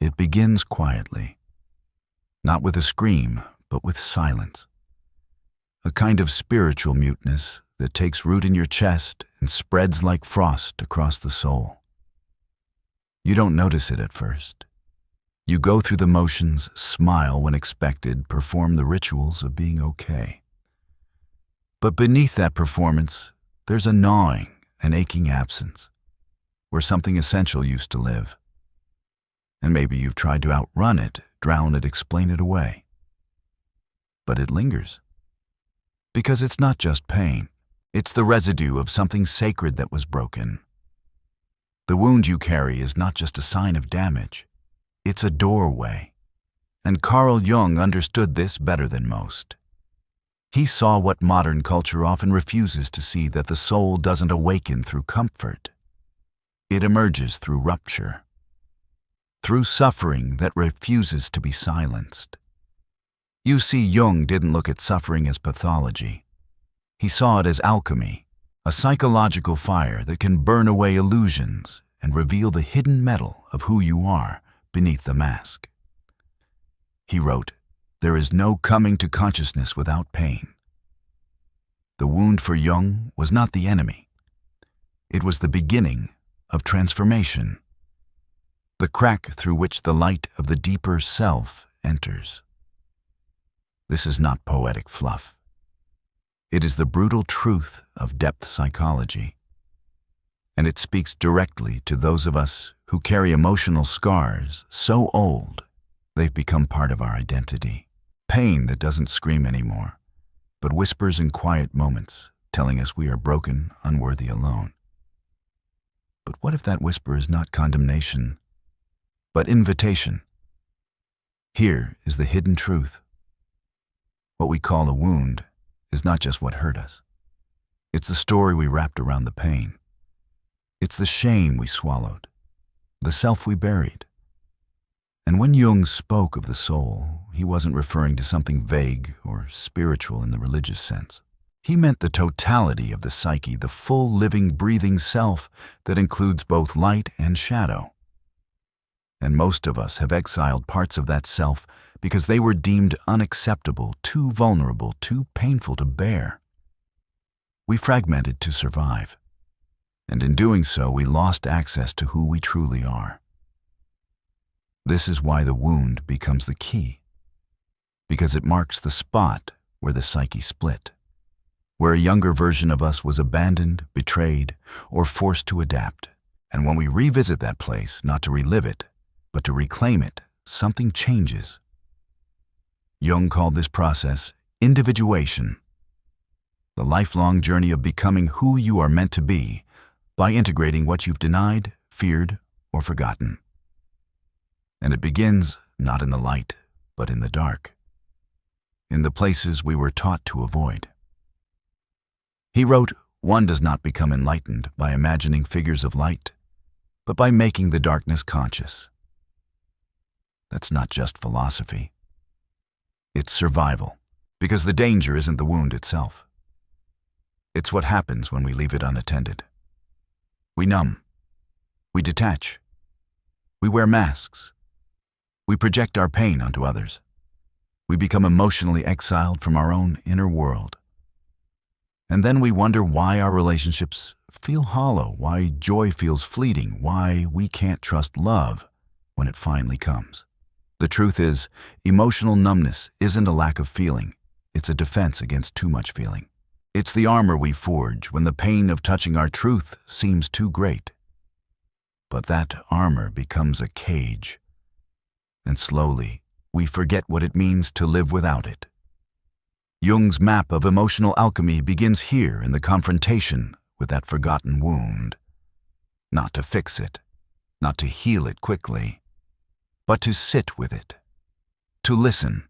it begins quietly. Not with a scream, but with silence. A kind of spiritual muteness that takes root in your chest and spreads like frost across the soul. You don't notice it at first. You go through the motions, smile when expected, perform the rituals of being okay. But beneath that performance, there's a gnawing, an aching absence, where something essential used to live. And maybe you've tried to outrun it, drown it, explain it away. But it lingers. Because it's not just pain. It's the residue of something sacred that was broken. The wound you carry is not just a sign of damage. It's a doorway. And Carl Jung understood this better than most. He saw what modern culture often refuses to see, that the soul doesn't awaken through comfort. It emerges through rupture, through suffering that refuses to be silenced. You see, Jung didn't look at suffering as pathology. He saw it as alchemy, a psychological fire that can burn away illusions and reveal the hidden metal of who you are beneath the mask. He wrote, "There is no coming to consciousness without pain." The wound for Jung was not the enemy. It was the beginning of transformation, the crack through which the light of the deeper self enters. This is not poetic fluff. It is the brutal truth of depth psychology. And it speaks directly to those of us who carry emotional scars so old they've become part of our identity. Pain that doesn't scream anymore, but whispers in quiet moments, telling us we are broken, unworthy, alone. But what if that whisper is not condemnation, but invitation? Here is the hidden truth. What we call a wound is not just what hurt us. It's the story we wrapped around the pain. It's the shame we swallowed, the self we buried. And when Jung spoke of the soul, he wasn't referring to something vague or spiritual in the religious sense. He meant the totality of the psyche, the full, living, breathing self that includes both light and shadow. And most of us have exiled parts of that self because they were deemed unacceptable, too vulnerable, too painful to bear. We fragmented to survive, and in doing so, we lost access to who we truly are. This is why the wound becomes the key, because it marks the spot where the psyche split, where a younger version of us was abandoned, betrayed, or forced to adapt. And when we revisit that place, not to relive it, but to reclaim it, something changes. Jung called this process individuation, the lifelong journey of becoming who you are meant to be by integrating what you've denied, feared, or forgotten. And it begins not in the light, but in the dark, in the places we were taught to avoid. He wrote, "One does not become enlightened by imagining figures of light, but by making the darkness conscious." That's not just philosophy. It's survival, because the danger isn't the wound itself. It's what happens when we leave it unattended. We numb. We detach. We wear masks. We project our pain onto others. We become emotionally exiled from our own inner world. And then we wonder why our relationships feel hollow, why joy feels fleeting, why we can't trust love when it finally comes. The truth is, emotional numbness isn't a lack of feeling. It's a defense against too much feeling. It's the armor we forge when the pain of touching our truth seems too great. But that armor becomes a cage, and slowly we forget what it means to live without it. Jung's map of emotional alchemy begins here in the confrontation with that forgotten wound. Not to fix it, not to heal it quickly, but to sit with it, to listen,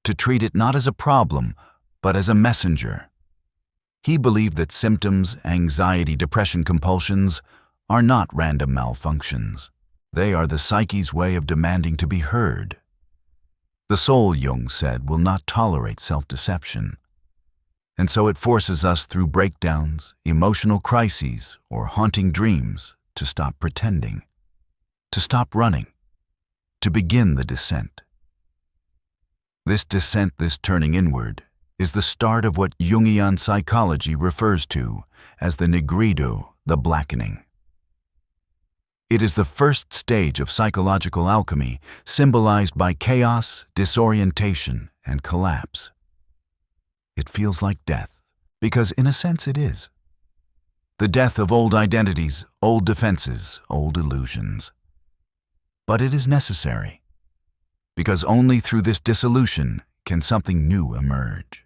to treat it not as a problem, but as a messenger. He believed that symptoms, anxiety, depression, compulsions are not random malfunctions. They are the psyche's way of demanding to be heard. The soul, Jung said, will not tolerate self-deception. And so it forces us through breakdowns, emotional crises, or haunting dreams to stop pretending, to stop running, to begin the descent. This descent, this turning inward, is the start of what Jungian psychology refers to as the nigredo, the blackening. It is the first stage of psychological alchemy, symbolized by chaos, disorientation, and collapse. It feels like death, because in a sense it is. The death of old identities, old defenses, old illusions. But it is necessary, because only through this dissolution can something new emerge.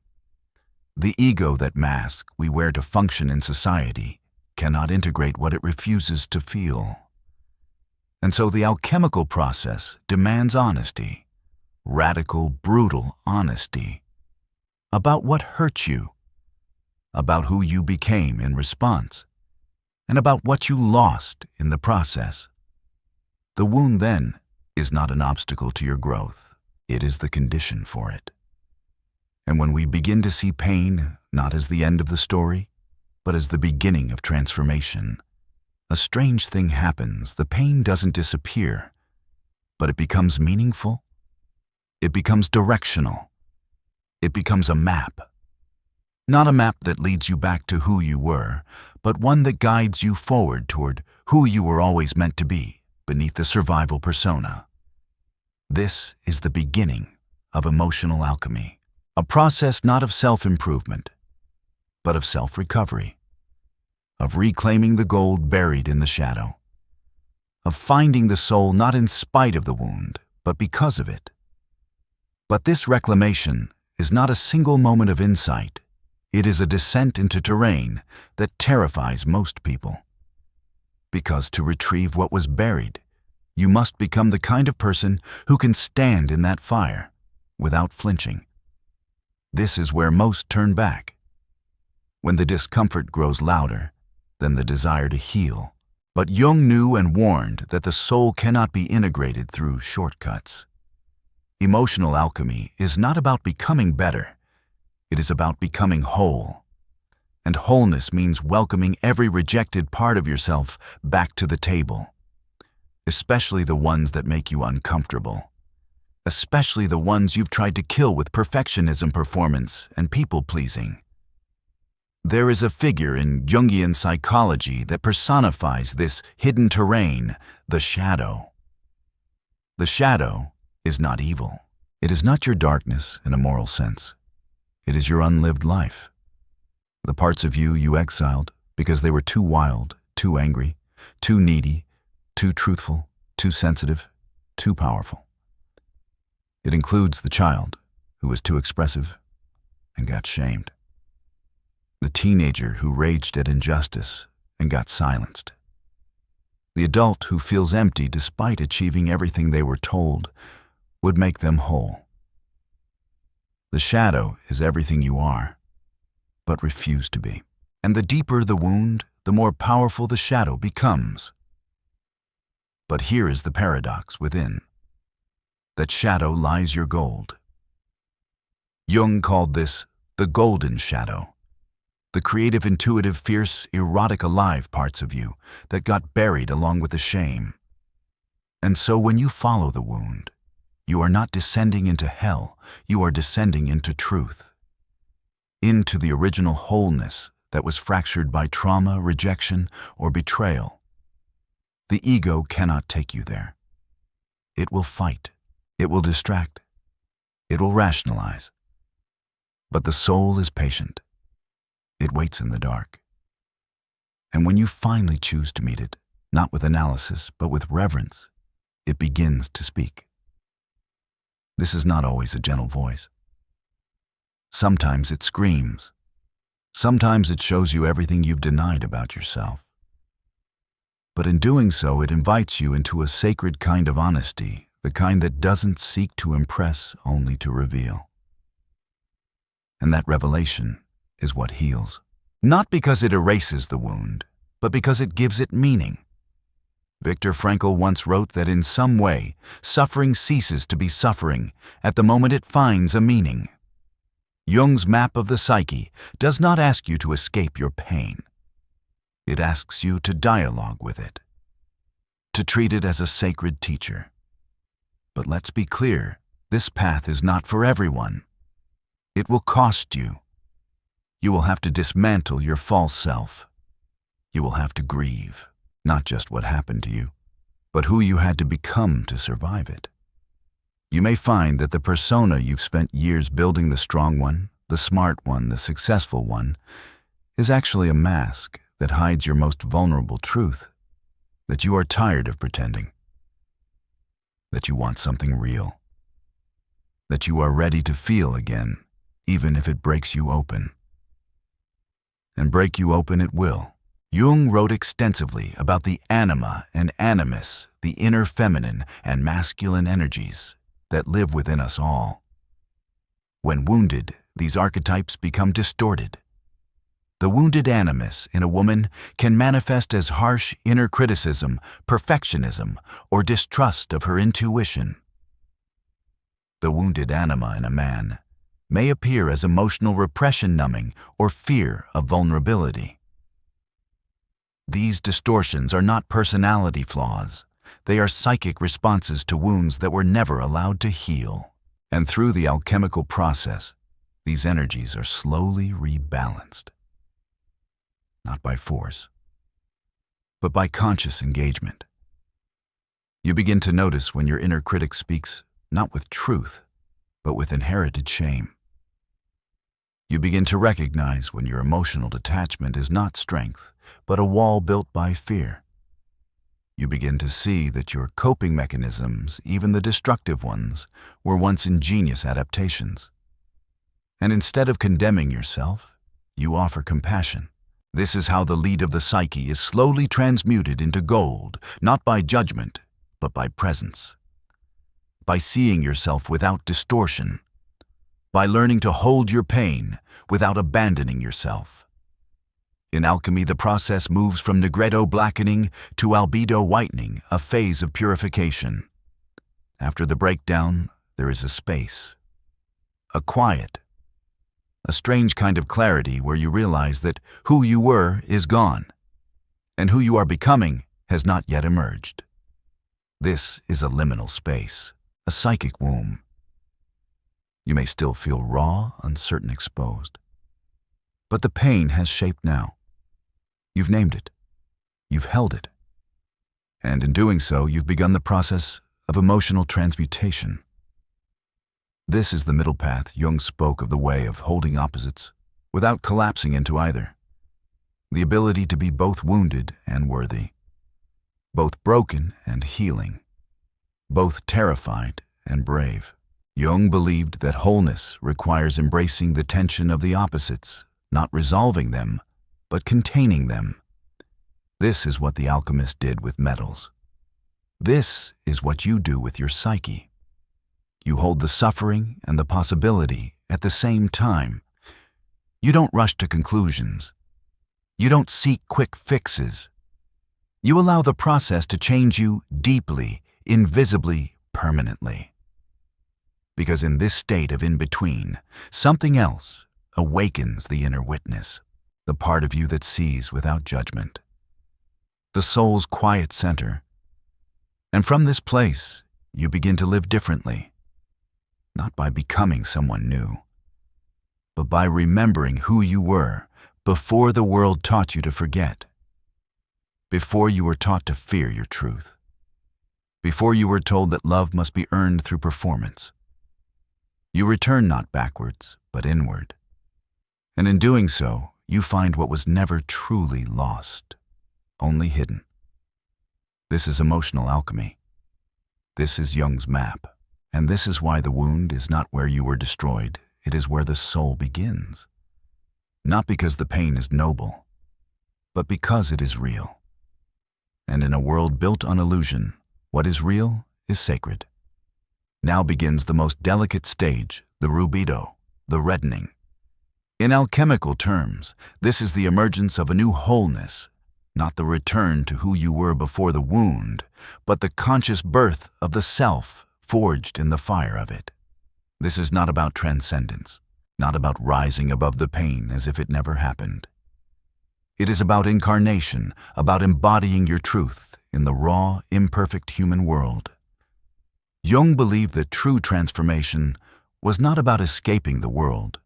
The ego, that mask we wear to function in society, cannot integrate what it refuses to feel. And so the alchemical process demands honesty, radical, brutal honesty, about what hurt you, about who you became in response, and about what you lost in the process. The wound, then, is not an obstacle to your growth. It is the condition for it. And when we begin to see pain not as the end of the story, but as the beginning of transformation, a strange thing happens. The pain doesn't disappear, but it becomes meaningful. It becomes directional. It becomes a map. Not a map that leads you back to who you were, but one that guides you forward toward who you were always meant to be beneath the survival persona. This is the beginning of emotional alchemy, a process not of self-improvement, but of self-recovery, of reclaiming the gold buried in the shadow, of finding the soul not in spite of the wound, but because of it. But this reclamation is not a single moment of insight. It is a descent into terrain that terrifies most people. Because to retrieve what was buried, you must become the kind of person who can stand in that fire without flinching. This is where most turn back, when the discomfort grows louder than the desire to heal. But Jung knew and warned that the soul cannot be integrated through shortcuts. Emotional alchemy is not about becoming better. It is about becoming whole. And wholeness means welcoming every rejected part of yourself back to the table, especially the ones that make you uncomfortable, especially the ones you've tried to kill with perfectionism, performance, and people-pleasing. There is a figure in Jungian psychology that personifies this hidden terrain, the shadow. The shadow is not evil. It is not your darkness in a moral sense. It is your unlived life. The parts of you you exiled because they were too wild, too angry, too needy, too truthful, too sensitive, too powerful. It includes the child who was too expressive and got shamed. The teenager who raged at injustice and got silenced. The adult who feels empty despite achieving everything they were told would make them whole. The shadow is everything you are, but refuse to be. And the deeper the wound, the more powerful the shadow becomes. But here is the paradox within. That shadow lies your gold. Jung called this the golden shadow, the creative, intuitive, fierce, erotic, alive parts of you that got buried along with the shame. And so when you follow the wound, you are not descending into hell, you are descending into truth, into the original wholeness that was fractured by trauma, rejection, or betrayal. The ego cannot take you there. It will fight, it will distract, it will rationalize. But the soul is patient. It waits in the dark. And when you finally choose to meet it, not with analysis, but with reverence, it begins to speak. This is not always a gentle voice. Sometimes it screams. Sometimes it shows you everything you've denied about yourself. But in doing so, it invites you into a sacred kind of honesty, the kind that doesn't seek to impress, only to reveal. And that revelation is what heals. Not because it erases the wound, but because it gives it meaning. Viktor Frankl once wrote that in some way, suffering ceases to be suffering at the moment it finds a meaning. Jung's map of the psyche does not ask you to escape your pain. It asks you to dialogue with it, to treat it as a sacred teacher. But let's be clear, this path is not for everyone. It will cost you. You will have to dismantle your false self. You will have to grieve, not just what happened to you, but who you had to become to survive it. You may find that the persona you've spent years building, the strong one, the smart one, the successful one, is actually a mask that hides your most vulnerable truth, that you are tired of pretending, that you want something real, that you are ready to feel again, even if it breaks you open. And break you open it will. Jung wrote extensively about the anima and animus, the inner feminine and masculine energies that live within us all. When wounded, these archetypes become distorted. The wounded animus in a woman can manifest as harsh inner criticism, perfectionism, or distrust of her intuition. The wounded anima in a man may appear as emotional repression, numbing, or fear of vulnerability. These distortions are not personality flaws. They are psychic responses to wounds that were never allowed to heal. And through the alchemical process, these energies are slowly rebalanced. Not by force, but by conscious engagement. You begin to notice when your inner critic speaks not with truth, but with inherited shame. You begin to recognize when your emotional detachment is not strength, but a wall built by fear. You begin to see that your coping mechanisms, even the destructive ones, were once ingenious adaptations. And instead of condemning yourself, you offer compassion. This is how the lead of the psyche is slowly transmuted into gold, not by judgment, but by presence. By seeing yourself without distortion. By learning to hold your pain without abandoning yourself. In alchemy, the process moves from negretto blackening to albedo whitening, a phase of purification. After the breakdown, there is a space, a quiet, a strange kind of clarity where you realize that who you were is gone, and who you are becoming has not yet emerged. This is a liminal space, a psychic womb. You may still feel raw, uncertain, exposed. But the pain has shape now. You've named it. You've held it. And in doing so, you've begun the process of emotional transmutation. This is the middle path. Jung spoke of the way of holding opposites without collapsing into either. The ability to be both wounded and worthy, both broken and healing, both terrified and brave. Jung believed that wholeness requires embracing the tension of the opposites, not resolving them, but containing them. This is what the alchemist did with metals. This is what you do with your psyche. You hold the suffering and the possibility at the same time. You don't rush to conclusions. You don't seek quick fixes. You allow the process to change you deeply, invisibly, permanently. Because in this state of in-between, something else awakens the inner witness, the part of you that sees without judgment, the soul's quiet center. And from this place, you begin to live differently, not by becoming someone new, but by remembering who you were before the world taught you to forget, before you were taught to fear your truth, before you were told that love must be earned through performance. You return not backwards, but inward. And in doing so, you find what was never truly lost, only hidden. This is emotional alchemy. This is Jung's map. And this is why the wound is not where you were destroyed. It is where the soul begins. Not because the pain is noble, but because it is real. And in a world built on illusion, what is real is sacred. Now begins the most delicate stage, the rubedo, the reddening. In alchemical terms, this is the emergence of a new wholeness, not the return to who you were before the wound, but the conscious birth of the self forged in the fire of it. This is not about transcendence, not about rising above the pain as if it never happened. It is about incarnation, about embodying your truth in the raw, imperfect human world. Jung believed that true transformation was not about escaping the world,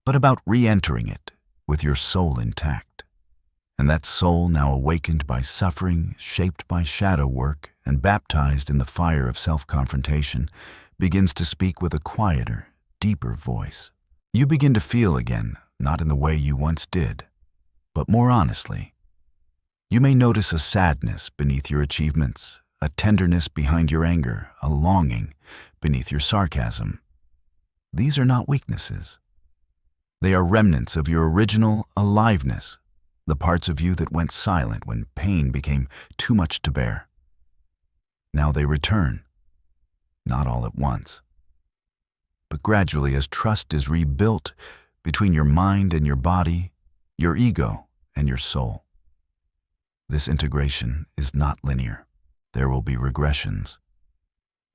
but about re-entering it with your soul intact. And that soul, now awakened by suffering, shaped by shadow work, and baptized in the fire of self-confrontation, begins to speak with a quieter, deeper voice. You begin to feel again, not in the way you once did, but more honestly. You may notice a sadness beneath your achievements, a tenderness behind your anger, a longing beneath your sarcasm. These are not weaknesses. They are remnants of your original aliveness, the parts of you that went silent when pain became too much to bear. Now they return, not all at once, but gradually as trust is rebuilt between your mind and your body, your ego and your soul. This integration is not linear. There will be regressions,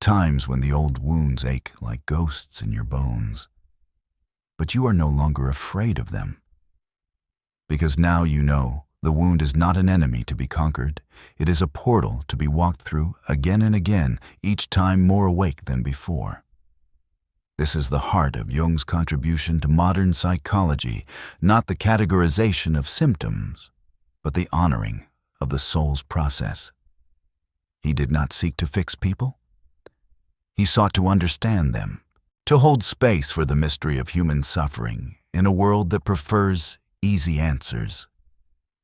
times when the old wounds ache like ghosts in your bones. But you are no longer afraid of them. Because now you know the wound is not an enemy to be conquered. It is a portal to be walked through again and again, each time more awake than before. This is the heart of Jung's contribution to modern psychology, not the categorization of symptoms, but the honoring of the soul's process. He did not seek to fix people. He sought to understand them, to hold space for the mystery of human suffering in a world that prefers easy answers.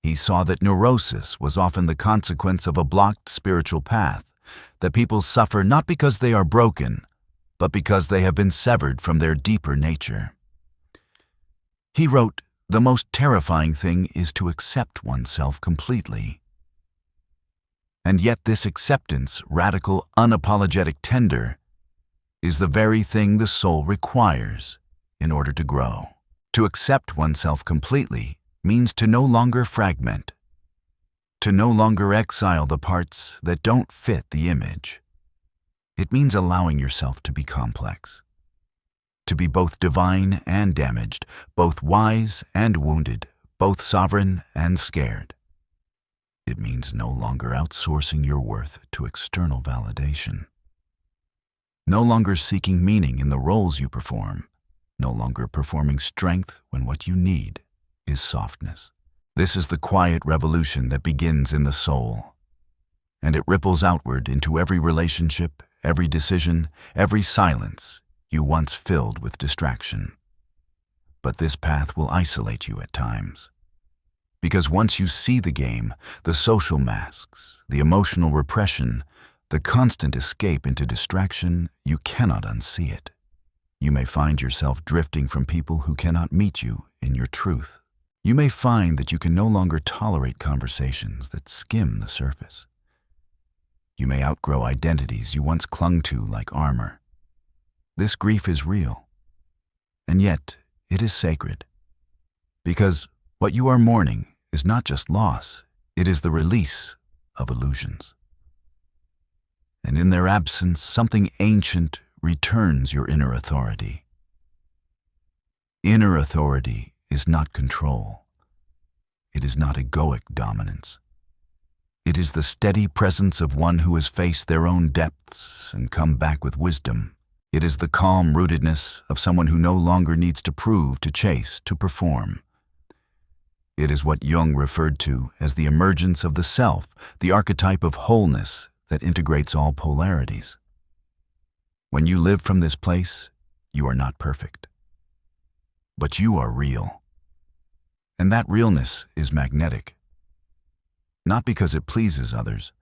He saw that neurosis was often the consequence of a blocked spiritual path, that people suffer not because they are broken, but because they have been severed from their deeper nature. He wrote, "The most terrifying thing is to accept oneself completely." And yet this acceptance, radical, unapologetic, tender, is the very thing the soul requires in order to grow. To accept oneself completely means to no longer fragment, to no longer exile the parts that don't fit the image. It means allowing yourself to be complex, to be both divine and damaged, both wise and wounded, both sovereign and scared. It means no longer outsourcing your worth to external validation, no longer seeking meaning in the roles you perform, no longer performing strength when what you need is softness. This is the quiet revolution that begins in the soul, and it ripples outward into every relationship, every decision, every silence you once filled with distraction. But this path will isolate you at times, because once you see the game, the social masks, the emotional repression, the constant escape into distraction, you cannot unsee it. You may find yourself drifting from people who cannot meet you in your truth. You may find that you can no longer tolerate conversations that skim the surface. You may outgrow identities you once clung to like armor. This grief is real, and yet it is sacred, because what you are mourning is not just loss, it is the release of illusions. And in their absence, something ancient returns your inner authority. Inner authority is not control. It is not egoic dominance. It is the steady presence of one who has faced their own depths and come back with wisdom. It is the calm rootedness of someone who no longer needs to prove, to chase, to perform. It is what Jung referred to as the emergence of the self, the archetype of wholeness that integrates all polarities. When you live from this place, you are not perfect, but you are real. And that realness is magnetic, not because it pleases others,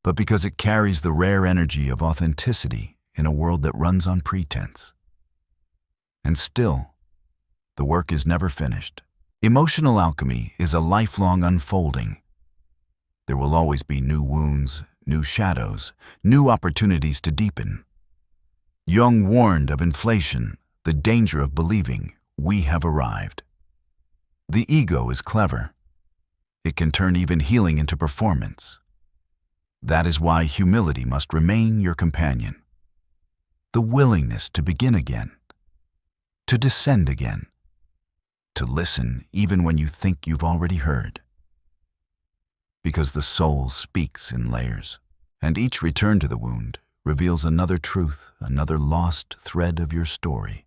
but because it carries the rare energy of authenticity in a world that runs on pretense. And still, the work is never finished. Emotional alchemy is a lifelong unfolding. There will always be new wounds, new shadows, new opportunities to deepen. Jung warned of inflation, the danger of believing we have arrived. The ego is clever. It can turn even healing into performance. That is why humility must remain your companion. The willingness to begin again, to descend again, to listen even when you think you've already heard. Because the soul speaks in layers, and each return to the wound reveals another truth, another lost thread of your story,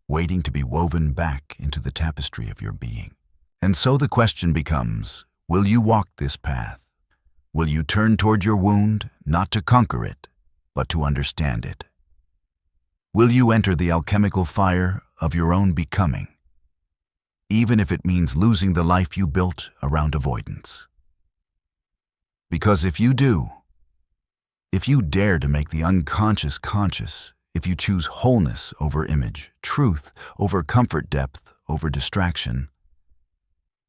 waiting to be woven back into the tapestry of your being. And so the question becomes, will you walk this path? Will you turn toward your wound, not to conquer it, but to understand it? Will you enter the alchemical fire of your own becoming, even if it means losing the life you built around avoidance? Because if you do, if you dare to make the unconscious conscious, if you choose wholeness over image, truth over comfort, depth over distraction,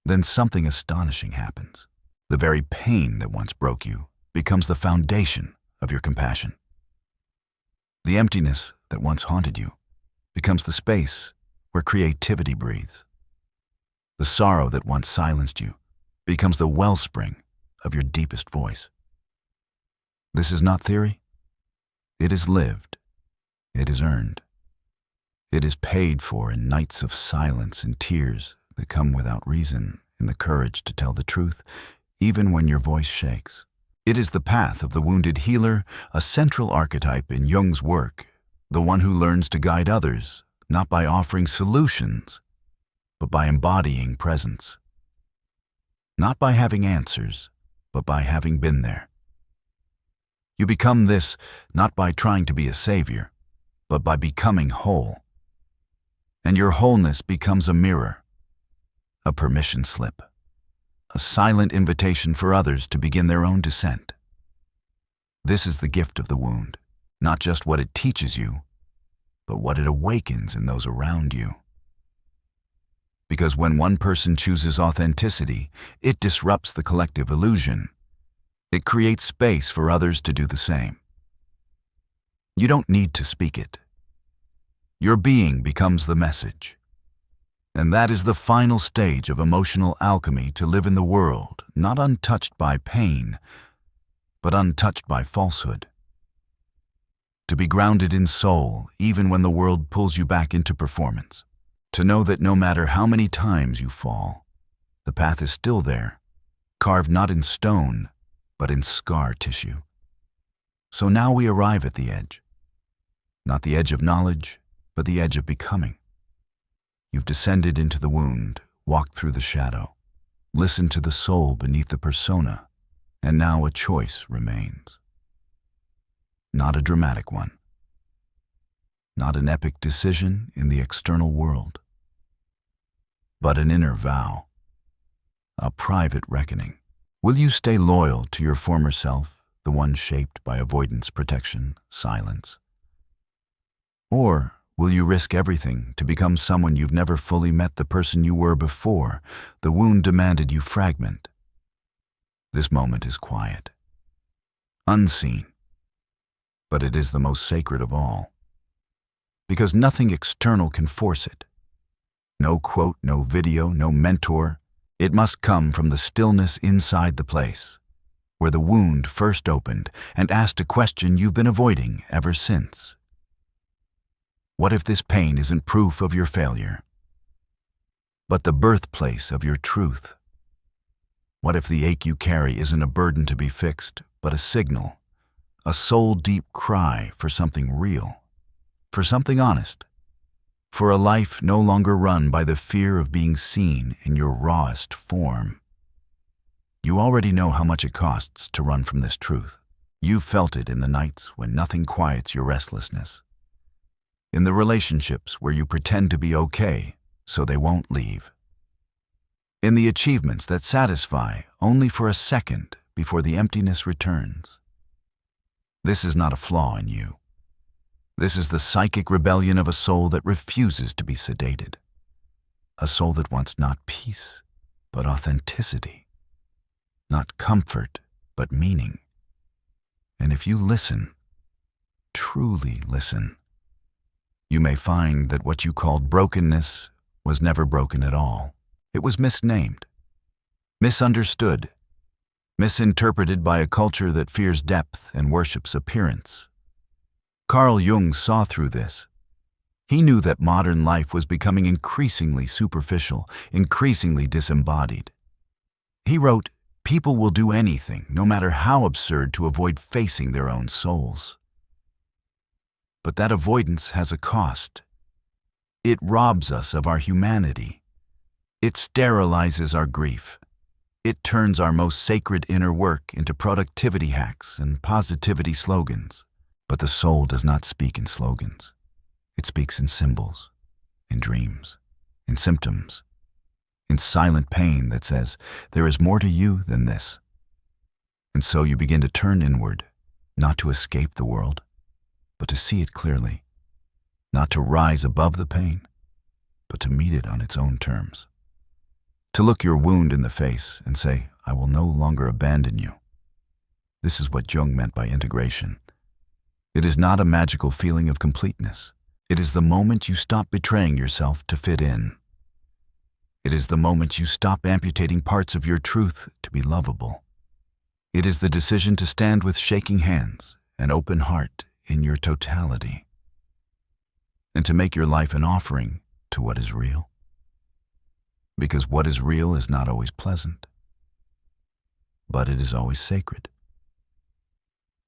then something astonishing happens. The very pain that once broke you becomes the foundation of your compassion. The emptiness that once haunted you becomes the space where creativity breathes. The sorrow that once silenced you becomes the wellspring of your deepest voice. This is not theory. It is lived. It is earned. It is paid for in nights of silence and tears that come without reason, in the courage to tell the truth, even when your voice shakes. It is the path of the wounded healer, a central archetype in Jung's work, the one who learns to guide others, not by offering solutions, but by embodying presence. Not by having answers, but by having been there. You become this not by trying to be a savior, but by becoming whole. And your wholeness becomes a mirror, a permission slip, a silent invitation for others to begin their own descent. This is the gift of the wound, not just what it teaches you, but what it awakens in those around you. Because when one person chooses authenticity, it disrupts the collective illusion. It creates space for others to do the same. You don't need to speak it. Your being becomes the message. And that is the final stage of emotional alchemy, to live in the world, not untouched by pain, but untouched by falsehood. To be grounded in soul, even when the world pulls you back into performance. To know that no matter how many times you fall, the path is still there, carved not in stone, but in scar tissue. So now we arrive at the edge. Not the edge of knowledge, but the edge of becoming. You've descended into the wound, walked through the shadow, listened to the soul beneath the persona, and now a choice remains. Not a dramatic one. Not an epic decision in the external world, but an inner vow, a private reckoning. Will you stay loyal to your former self, the one shaped by avoidance, protection, silence? Or will you risk everything to become someone you've never fully met, the person you were before the wound demanded you fragment? This moment is quiet, unseen, but it is the most sacred of all. Because nothing external can force it. No quote, no video, no mentor. It must come from the stillness inside the place, where the wound first opened and asked a question you've been avoiding ever since. What if this pain isn't proof of your failure, but the birthplace of your truth? What if the ache you carry isn't a burden to be fixed, but a signal, a soul-deep cry for something real, for something honest, for a life no longer run by the fear of being seen in your rawest form? You already know how much it costs to run from this truth. You've felt it in the nights when nothing quiets your restlessness, in the relationships where you pretend to be okay so they won't leave, in the achievements that satisfy only for a second before the emptiness returns. This is not a flaw in you. This is the psychic rebellion of a soul that refuses to be sedated. A soul that wants not peace, but authenticity. Not comfort, but meaning. And if you listen, truly listen, you may find that what you called brokenness was never broken at all. It was misnamed, misunderstood, misinterpreted by a culture that fears depth and worships appearance. Carl Jung saw through this. He knew that modern life was becoming increasingly superficial, increasingly disembodied. He wrote, "People will do anything, no matter how absurd, to avoid facing their own souls." But that avoidance has a cost. It robs us of our humanity. It sterilizes our grief. It turns our most sacred inner work into productivity hacks and positivity slogans. But the soul does not speak in slogans. It speaks in symbols, in dreams, in symptoms, in silent pain that says, there is more to you than this. And so you begin to turn inward, not to escape the world, but to see it clearly, not to rise above the pain, but to meet it on its own terms. To look your wound in the face and say, I will no longer abandon you. This is what Jung meant by integration. It is not a magical feeling of completeness. It is the moment you stop betraying yourself to fit in. It is the moment you stop amputating parts of your truth to be lovable. It is the decision to stand with shaking hands and open heart in your totality, and to make your life an offering to what is real. Because what is real is not always pleasant, but it is always sacred.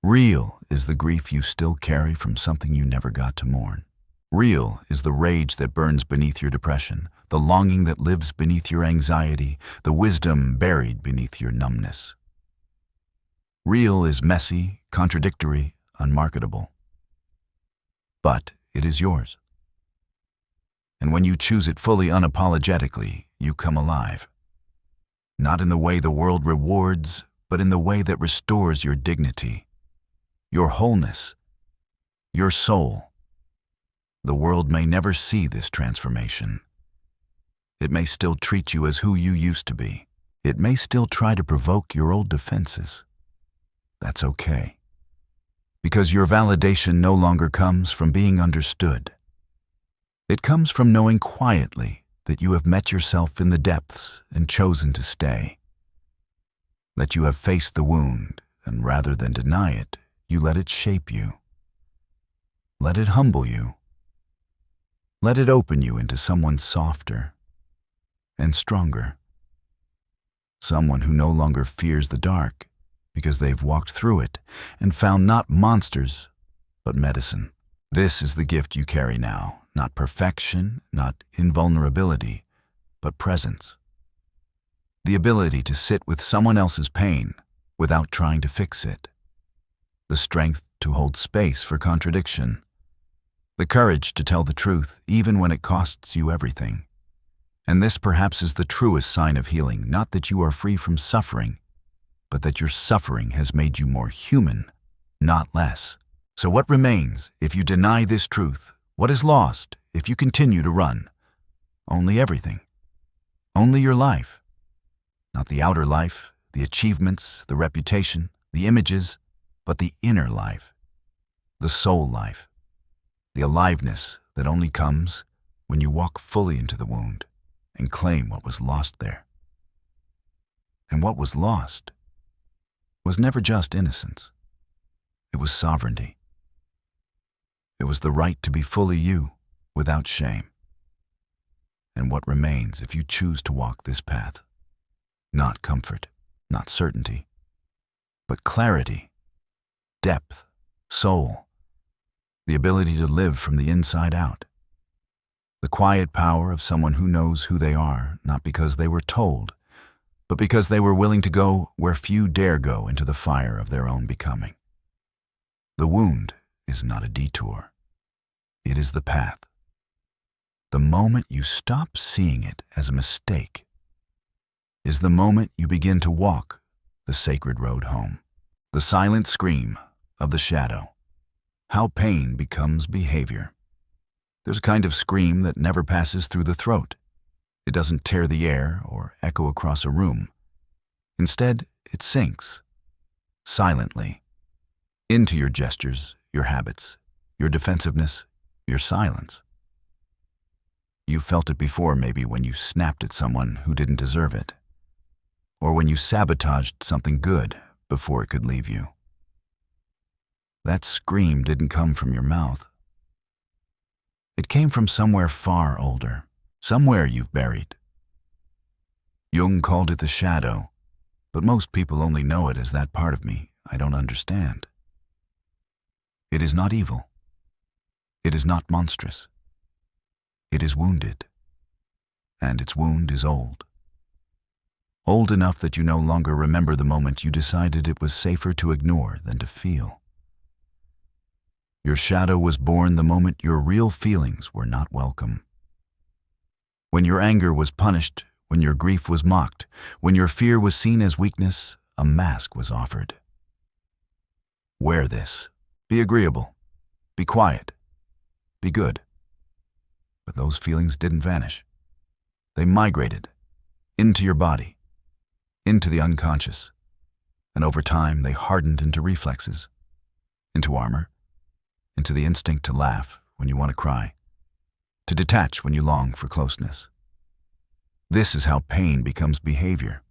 Real is the grief you still carry from something you never got to mourn. Real is the rage that burns beneath your depression, the longing that lives beneath your anxiety, the wisdom buried beneath your numbness. Real is messy, contradictory, unmarketable. But it is yours. And when you choose it fully unapologetically, you come alive. Not in the way the world rewards, but in the way that restores your dignity, your wholeness, your soul. The world may never see this transformation. It may still treat you as who you used to be. It may still try to provoke your old defenses. That's okay. Because your validation no longer comes from being understood. It comes from knowing quietly that you have met yourself in the depths and chosen to stay. That you have faced the wound, and rather than deny it, you let it shape you. Let it humble you. Let it open you into someone softer and stronger. Someone who no longer fears the dark because they've walked through it and found not monsters, but medicine. This is the gift you carry now. Not perfection, not invulnerability, but presence. The ability to sit with someone else's pain without trying to fix it. The strength to hold space for contradiction. The courage to tell the truth even when it costs you everything. And this perhaps is the truest sign of healing, not that you are free from suffering, but that your suffering has made you more human, not less. So what remains if you deny this truth? What is lost if you continue to run? Only everything. Only your life. Not the outer life, the achievements, the reputation, the images, but the inner life, the soul life, the aliveness that only comes when you walk fully into the wound and claim what was lost there. And what was lost was never just innocence. It was sovereignty. It was the right to be fully you, without shame. And what remains if you choose to walk this path? Not comfort, not certainty, but clarity, depth, soul, the ability to live from the inside out. The quiet power of someone who knows who they are, not because they were told, but because they were willing to go where few dare go into the fire of their own becoming. The wound is not a detour. It is the path. The moment you stop seeing it as a mistake is the moment you begin to walk the sacred road home. The silent scream of the shadow. How pain becomes behavior. There's a kind of scream that never passes through the throat. It doesn't tear the air or echo across a room. Instead, it sinks, silently, into your gestures, your habits, your defensiveness, your silence. You felt it before, maybe when you snapped at someone who didn't deserve it, or when you sabotaged something good before it could leave you. That scream didn't come from your mouth. It came from somewhere far older, somewhere you've buried. Jung called it the shadow, but most people only know it as that part of me I don't understand. It is not evil. It is not monstrous. It is wounded, and its wound is old. Old enough that you no longer remember the moment you decided it was safer to ignore than to feel. Your shadow was born the moment your real feelings were not welcome. When your anger was punished, when your grief was mocked, when your fear was seen as weakness, a mask was offered. Wear this. Be agreeable. Be quiet. Be good. But those feelings didn't vanish. They migrated into your body, into the unconscious, and over time they hardened into reflexes, into armor, into the instinct to laugh when you want to cry, to detach when you long for closeness. This is how pain becomes behavior.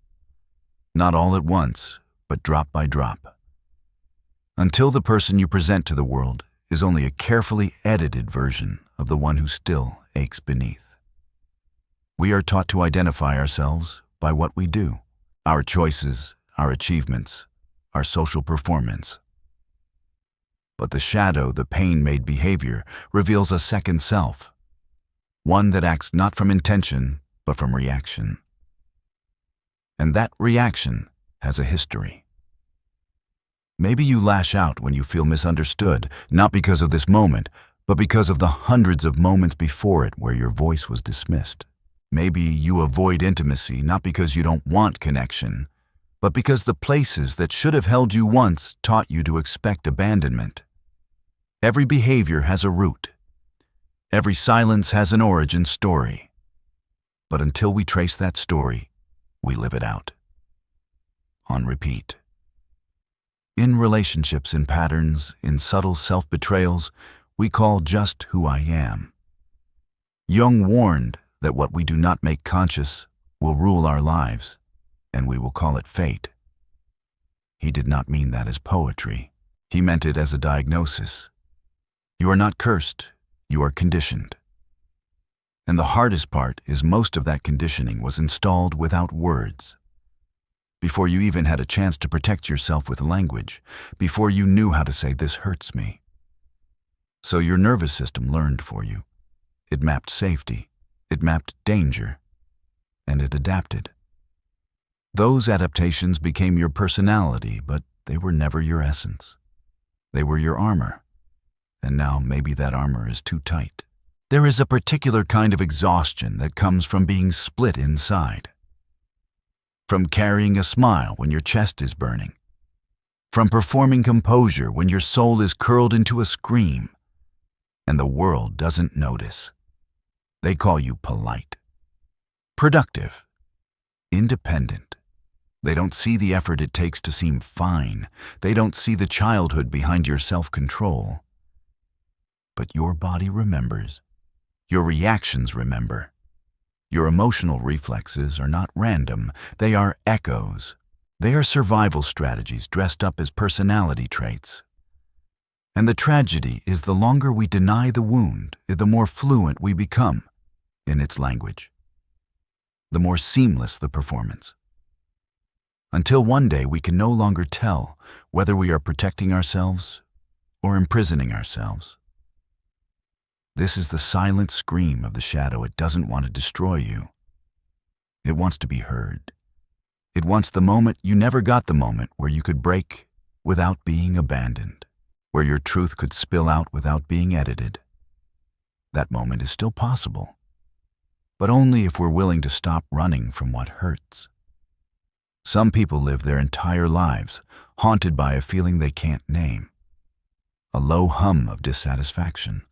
Not all at once, but drop by drop. Until the person you present to the world is only a carefully edited version of the one who still aches beneath. We are taught to identify ourselves by what we do, our choices, our achievements, our social performance. But the shadow, the pain-made behavior, reveals a second self, one that acts not from intention, but from reaction. And that reaction has a history. Maybe you lash out when you feel misunderstood, not because of this moment, but because of the hundreds of moments before it where your voice was dismissed. Maybe you avoid intimacy not because you don't want connection, but because the places that should have held you once taught you to expect abandonment. Every behavior has a root. Every silence has an origin story. But until we trace that story, we live it out. On repeat. In relationships, in patterns, in subtle self-betrayals, we call just who I am. Jung warned that what we do not make conscious will rule our lives, and we will call it fate. He did not mean that as poetry. He meant it as a diagnosis. You are not cursed, you are conditioned. And the hardest part is most of that conditioning was installed without words. Before you even had a chance to protect yourself with language, before you knew how to say, "This hurts me." So your nervous system learned for you. It mapped safety, it mapped danger, and it adapted. Those adaptations became your personality, but they were never your essence. They were your armor, and now maybe that armor is too tight. There is a particular kind of exhaustion that comes from being split inside. From carrying a smile when your chest is burning. From performing composure when your soul is curled into a scream. And the world doesn't notice. They call you polite, productive, independent. They don't see the effort it takes to seem fine. They don't see the childhood behind your self-control. But your body remembers. Your reactions remember. Your emotional reflexes are not random. They are echoes. They are survival strategies dressed up as personality traits. And the tragedy is the longer we deny the wound, the more fluent we become in its language. The more seamless the performance. Until one day we can no longer tell whether we are protecting ourselves or imprisoning ourselves. This is the silent scream of the shadow. It doesn't want to destroy you. It wants to be heard. It wants the moment you never got, the moment where you could break without being abandoned, where your truth could spill out without being edited. That moment is still possible, but only if we're willing to stop running from what hurts. Some people live their entire lives haunted by a feeling they can't name, a low hum of dissatisfaction,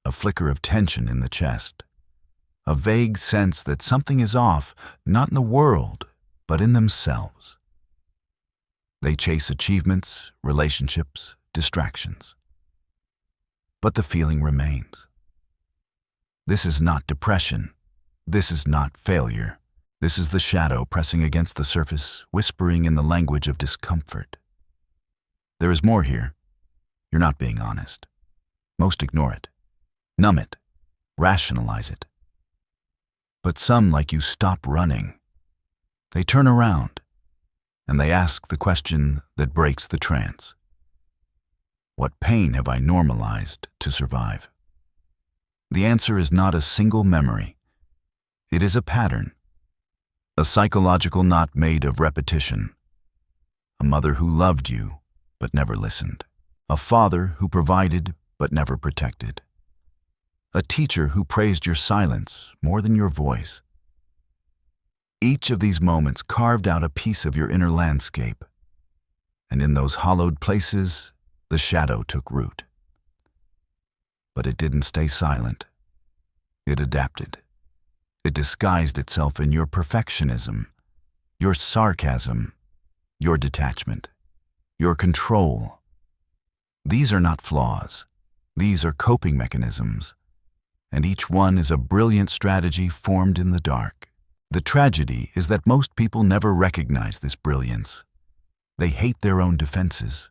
a flicker of tension in the chest, a vague sense that something is off, not in the world, but in themselves. They chase achievements, relationships, distractions. But the feeling remains. This is not depression. This is not failure. This is the shadow pressing against the surface, whispering in the language of discomfort. There is more here. You're not being honest. Most ignore it. Numb it, rationalize it. But some, like you, stop running. They turn around, and they ask the question that breaks the trance. What pain have I normalized to survive? The answer is not a single memory. It is a pattern, a psychological knot made of repetition. A mother who loved you but never listened. A father who provided but never protected. A teacher who praised your silence more than your voice. Each of these moments carved out a piece of your inner landscape, and in those hollowed places, the shadow took root. But it didn't stay silent. It adapted. It disguised itself in your perfectionism, your sarcasm, your detachment, your control. These are not flaws. These are coping mechanisms, and each one is a brilliant strategy formed in the dark. The tragedy is that most people never recognize this brilliance. They hate their own defenses.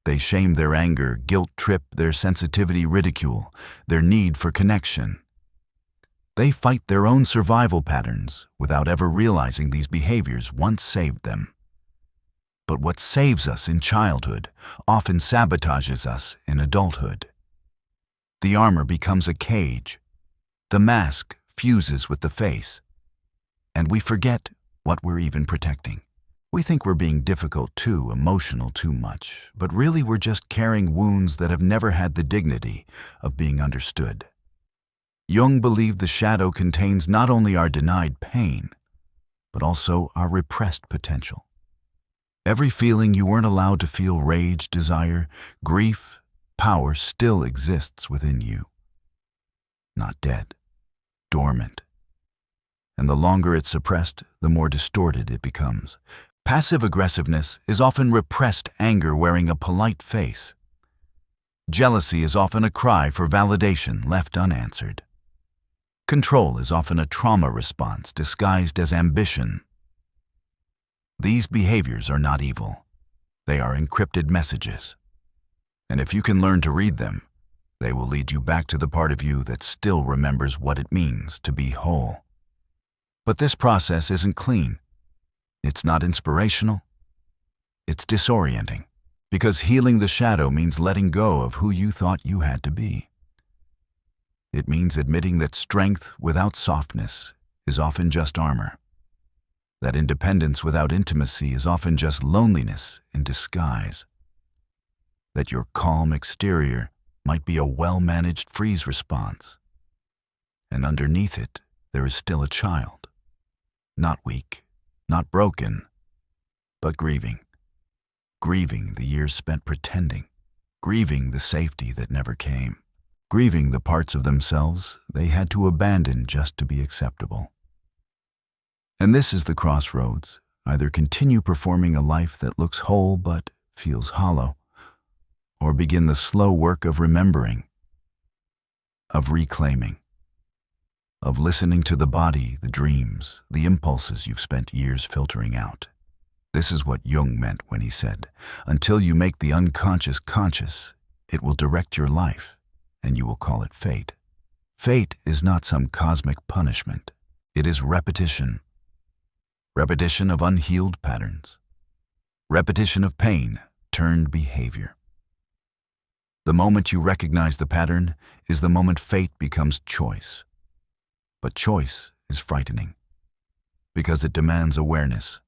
They shame their anger, guilt-trip their sensitivity, ridicule their need for connection. They fight their own survival patterns without ever realizing these behaviors once saved them. But what saves us in childhood often sabotages us in adulthood. The armor becomes a cage. The mask fuses with the face. And we forget what we're even protecting. We think we're being difficult too, emotional too much, but really we're just carrying wounds that have never had the dignity of being understood. Jung believed the shadow contains not only our denied pain, but also our repressed potential. Every feeling you weren't allowed to feel, rage, desire, grief, power, still exists within you. Not dead, dormant. And the longer it's suppressed, the more distorted it becomes. Passive aggressiveness is often repressed anger wearing a polite face. Jealousy is often a cry for validation left unanswered. Control is often a trauma response disguised as ambition. These behaviors are not evil. They are encrypted messages. And if you can learn to read them, they will lead you back to the part of you that still remembers what it means to be whole. But this process isn't clean. It's not inspirational. It's disorienting, because healing the shadow means letting go of who you thought you had to be. It means admitting that strength without softness is often just armor. That independence without intimacy is often just loneliness in disguise. That your calm exterior might be a well-managed freeze response. And underneath it, there is still a child. Not weak, not broken, but grieving. Grieving the years spent pretending. Grieving the safety that never came. Grieving the parts of themselves they had to abandon just to be acceptable. And this is the crossroads. Either continue performing a life that looks whole but feels hollow, or begin the slow work of remembering, of reclaiming, of listening to the body, the dreams, the impulses you've spent years filtering out. This is what Jung meant when he said, "Until you make the unconscious conscious, it will direct your life, and you will call it fate." Fate is not some cosmic punishment. It is repetition. Repetition of unhealed patterns. Repetition of pain turned behavior. The moment you recognize the pattern is the moment fate becomes choice. But choice is frightening, because it demands awareness.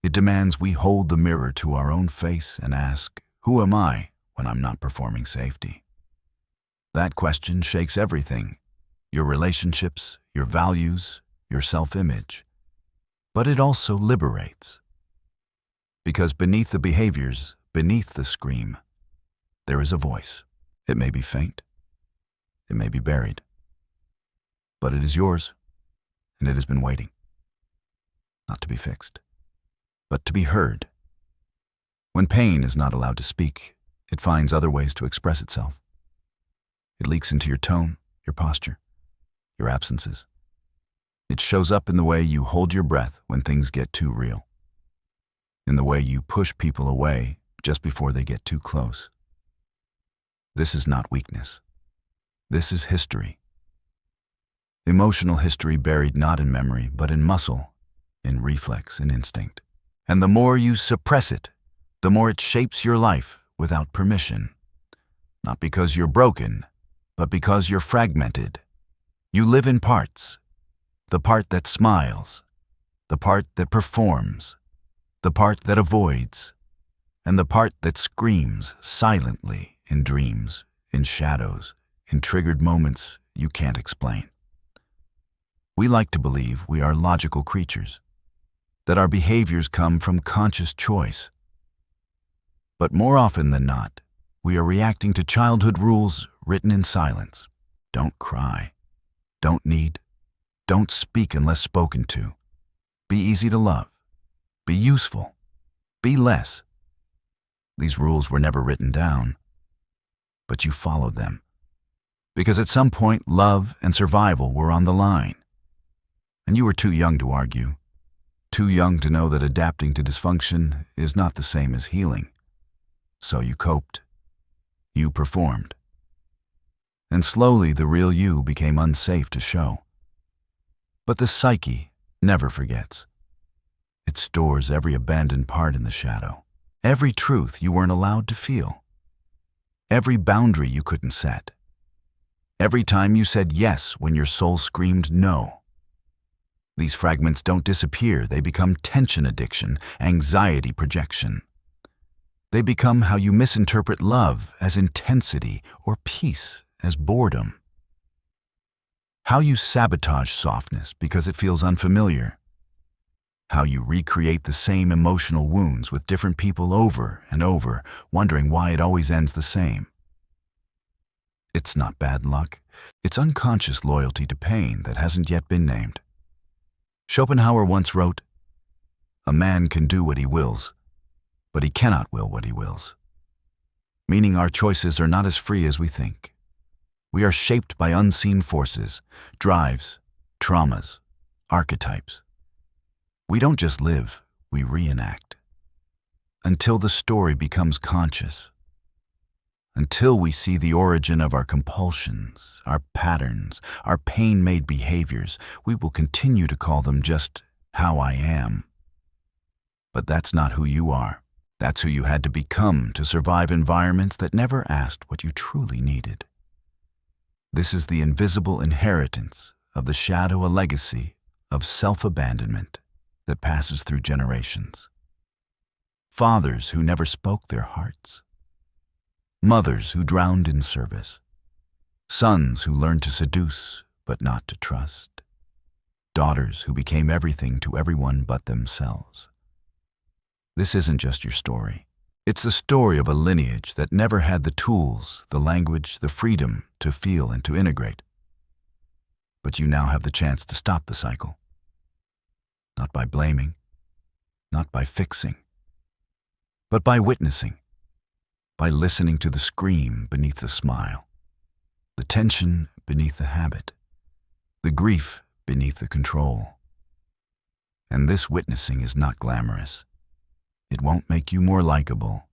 It demands we hold the mirror to our own face and ask, who am I when I'm not performing safety? That question shakes everything, your relationships, your values, your self-image. But it also liberates. Because beneath the behaviors, beneath the scream, there is a voice. It may be faint. It may be buried. But it is yours, and it has been waiting. Not to be fixed, but to be heard. When pain is not allowed to speak, it finds other ways to express itself. It leaks into your tone, your posture, your absences. It shows up in the way you hold your breath when things get too real, in the way you push people away just before they get too close. This is not weakness. This is history. Emotional history buried not in memory, but in muscle, in reflex and instinct. And the more you suppress it, the more it shapes your life without permission. Not because you're broken, but because you're fragmented. You live in parts. The part that smiles, the part that performs, the part that avoids, and the part that screams silently in dreams, in shadows, in triggered moments you can't explain. We like to believe we are logical creatures, that our behaviors come from conscious choice. But more often than not, we are reacting to childhood rules written in silence. Don't cry. Don't need. Don't speak unless spoken to. Be easy to love. Be useful. Be less. These rules were never written down, but you followed them. Because at some point, love and survival were on the line. And you were too young to argue. Too young to know that adapting to dysfunction is not the same as healing. So you coped. You performed. And slowly the real you became unsafe to show. But the psyche never forgets. It stores every abandoned part in the shadow, every truth you weren't allowed to feel, every boundary you couldn't set, every time you said yes when your soul screamed no. These fragments don't disappear, they become tension addiction, anxiety projection. They become how you misinterpret love as intensity or peace as boredom. How you sabotage softness because it feels unfamiliar. How you recreate the same emotional wounds with different people over and over, wondering why it always ends the same. It's not bad luck. It's unconscious loyalty to pain that hasn't yet been named. Schopenhauer once wrote, "A man can do what he wills, but he cannot will what he wills." Meaning our choices are not as free as we think. We are shaped by unseen forces, drives, traumas, archetypes. We don't just live, we reenact. Until the story becomes conscious. Until we see the origin of our compulsions, our patterns, our pain-made behaviors, we will continue to call them just how I am. But that's not who you are. That's who you had to become to survive environments that never asked what you truly needed. This is the invisible inheritance of the shadow, a legacy of self-abandonment that passes through generations. Fathers who never spoke their hearts. Mothers who drowned in service. Sons who learned to seduce but not to trust. Daughters who became everything to everyone but themselves. This isn't just your story. It's the story of a lineage that never had the tools, the language, the freedom to feel and to integrate. But you now have the chance to stop the cycle. Not by blaming, not by fixing, but by witnessing, by listening to the scream beneath the smile, the tension beneath the habit, the grief beneath the control. And this witnessing is not glamorous. It won't make you more likable.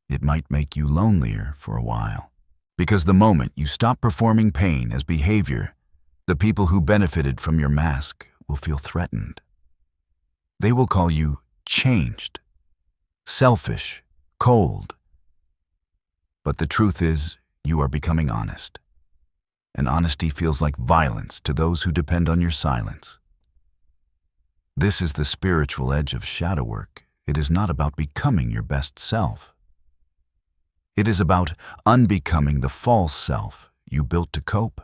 It might make you lonelier for a while. Because the moment you stop performing pain as behavior, the people who benefited from your mask will feel threatened. They will call you changed, selfish, cold. But the truth is, you are becoming honest. And honesty feels like violence to those who depend on your silence. This is the spiritual edge of shadow work. It is not about becoming your best self. It is about unbecoming the false self you built to cope.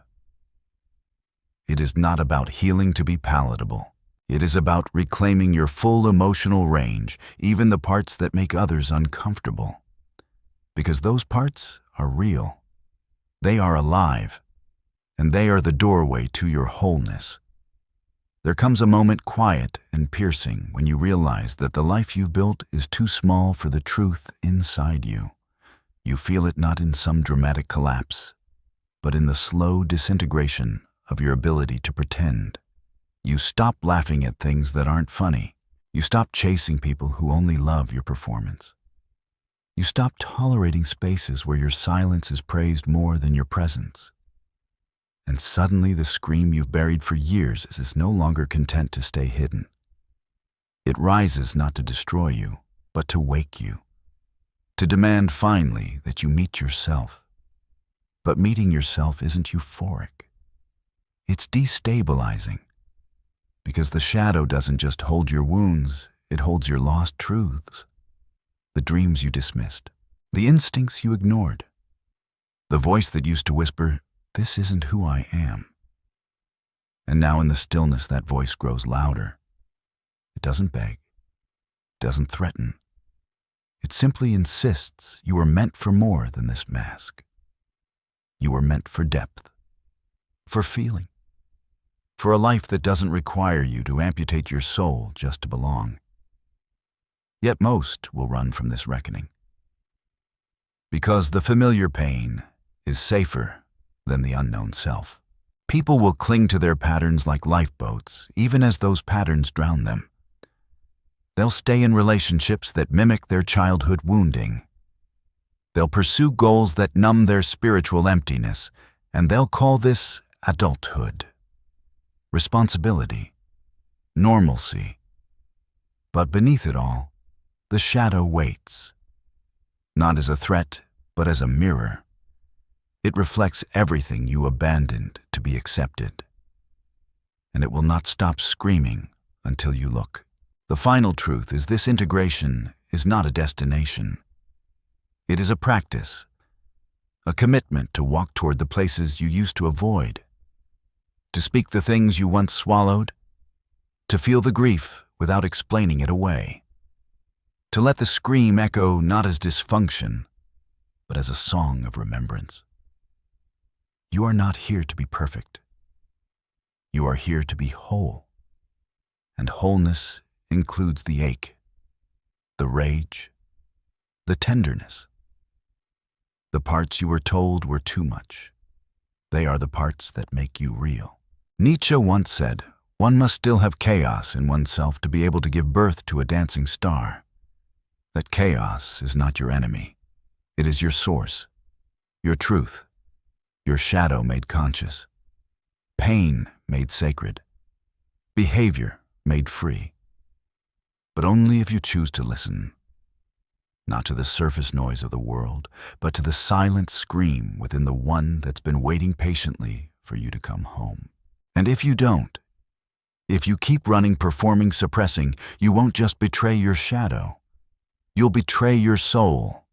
It is not about healing to be palatable. It is about reclaiming your full emotional range, even the parts that make others uncomfortable. Because those parts are real. They are alive, and they are the doorway to your wholeness. There comes a moment quiet and piercing when you realize that the life you've built is too small for the truth inside you. You feel it not in some dramatic collapse, but in the slow disintegration of your ability to pretend. You stop laughing at things that aren't funny. You stop chasing people who only love your performance. You stop tolerating spaces where your silence is praised more than your presence. And suddenly the scream you've buried for years is no longer content to stay hidden. It rises not to destroy you, but to wake you, to demand finally that you meet yourself. But meeting yourself isn't euphoric. It's destabilizing. Because the shadow doesn't just hold your wounds, it holds your lost truths, the dreams you dismissed, the instincts you ignored, the voice that used to whisper, "This isn't who I am." And now in the stillness, that voice grows louder. It doesn't beg, doesn't threaten. It simply insists you are meant for more than this mask. You are meant for depth, for feeling, for a life that doesn't require you to amputate your soul just to belong. Yet most will run from this reckoning. Because the familiar pain is safer than the unknown self. People will cling to their patterns like lifeboats, even as those patterns drown them. They'll stay in relationships that mimic their childhood wounding. They'll pursue goals that numb their spiritual emptiness, and they'll call this adulthood, responsibility, normalcy. But beneath it all, the shadow waits, not as a threat, but as a mirror. It reflects everything you abandoned to be accepted, and it will not stop screaming until you look. The final truth is this: integration is not a destination. It is a practice, a commitment to walk toward the places you used to avoid, to speak the things you once swallowed, to feel the grief without explaining it away, to let the scream echo not as dysfunction, but as a song of remembrance. You are not here to be perfect. You are here to be whole. And wholeness includes the ache, the rage, the tenderness. The parts you were told were too much. They are the parts that make you real. Nietzsche once said, "One must still have chaos in oneself to be able to give birth to a dancing star." That chaos is not your enemy. It is your source, your truth, your shadow made conscious, pain made sacred, behavior made free. But only if you choose to listen, not to the surface noise of the world, but to the silent scream within the one that's been waiting patiently for you to come home. And if you don't, if you keep running, performing, suppressing, you won't just betray your shadow. You'll betray your soul.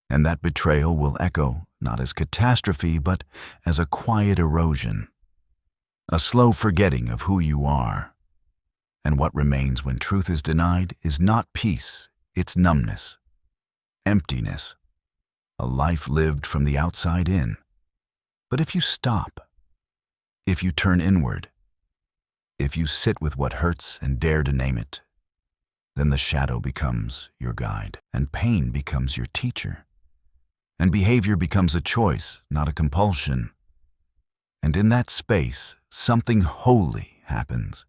And that betrayal will echo not as catastrophe, but as a quiet erosion, a slow forgetting of who you are. And what remains when truth is denied is not peace, it's numbness, emptiness, a life lived from the outside in. But if you stop, if you turn inward, if you sit with what hurts and dare to name it, then the shadow becomes your guide, and pain becomes your teacher, and behavior becomes a choice, not a compulsion. And in that space, something holy happens.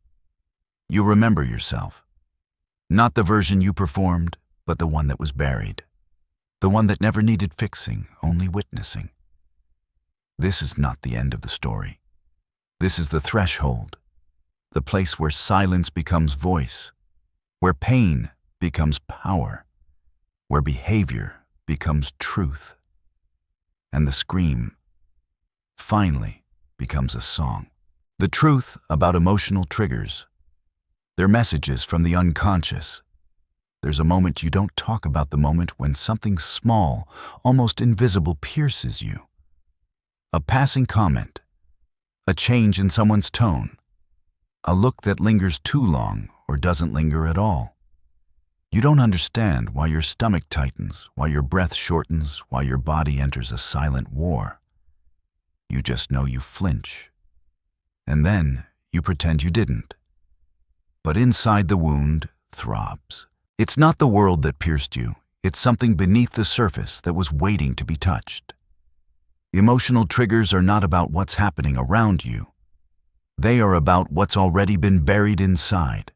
You remember yourself, not the version you performed, but the one that was buried, the one that never needed fixing, only witnessing. This is not the end of the story. This is the threshold, the place where silence becomes voice, where pain becomes power, where behavior becomes truth, and the scream finally becomes a song. The truth about emotional triggers. They're messages from the unconscious. There's a moment you don't talk about, the moment when something small, almost invisible, pierces you. A passing comment, a change in someone's tone, a look that lingers too long or doesn't linger at all. You don't understand why your stomach tightens, why your breath shortens, why your body enters a silent war. You just know you flinch. And then you pretend you didn't. But inside the wound throbs. It's not the world that pierced you. It's something beneath the surface that was waiting to be touched. Emotional triggers are not about what's happening around you. They are about what's already been buried inside.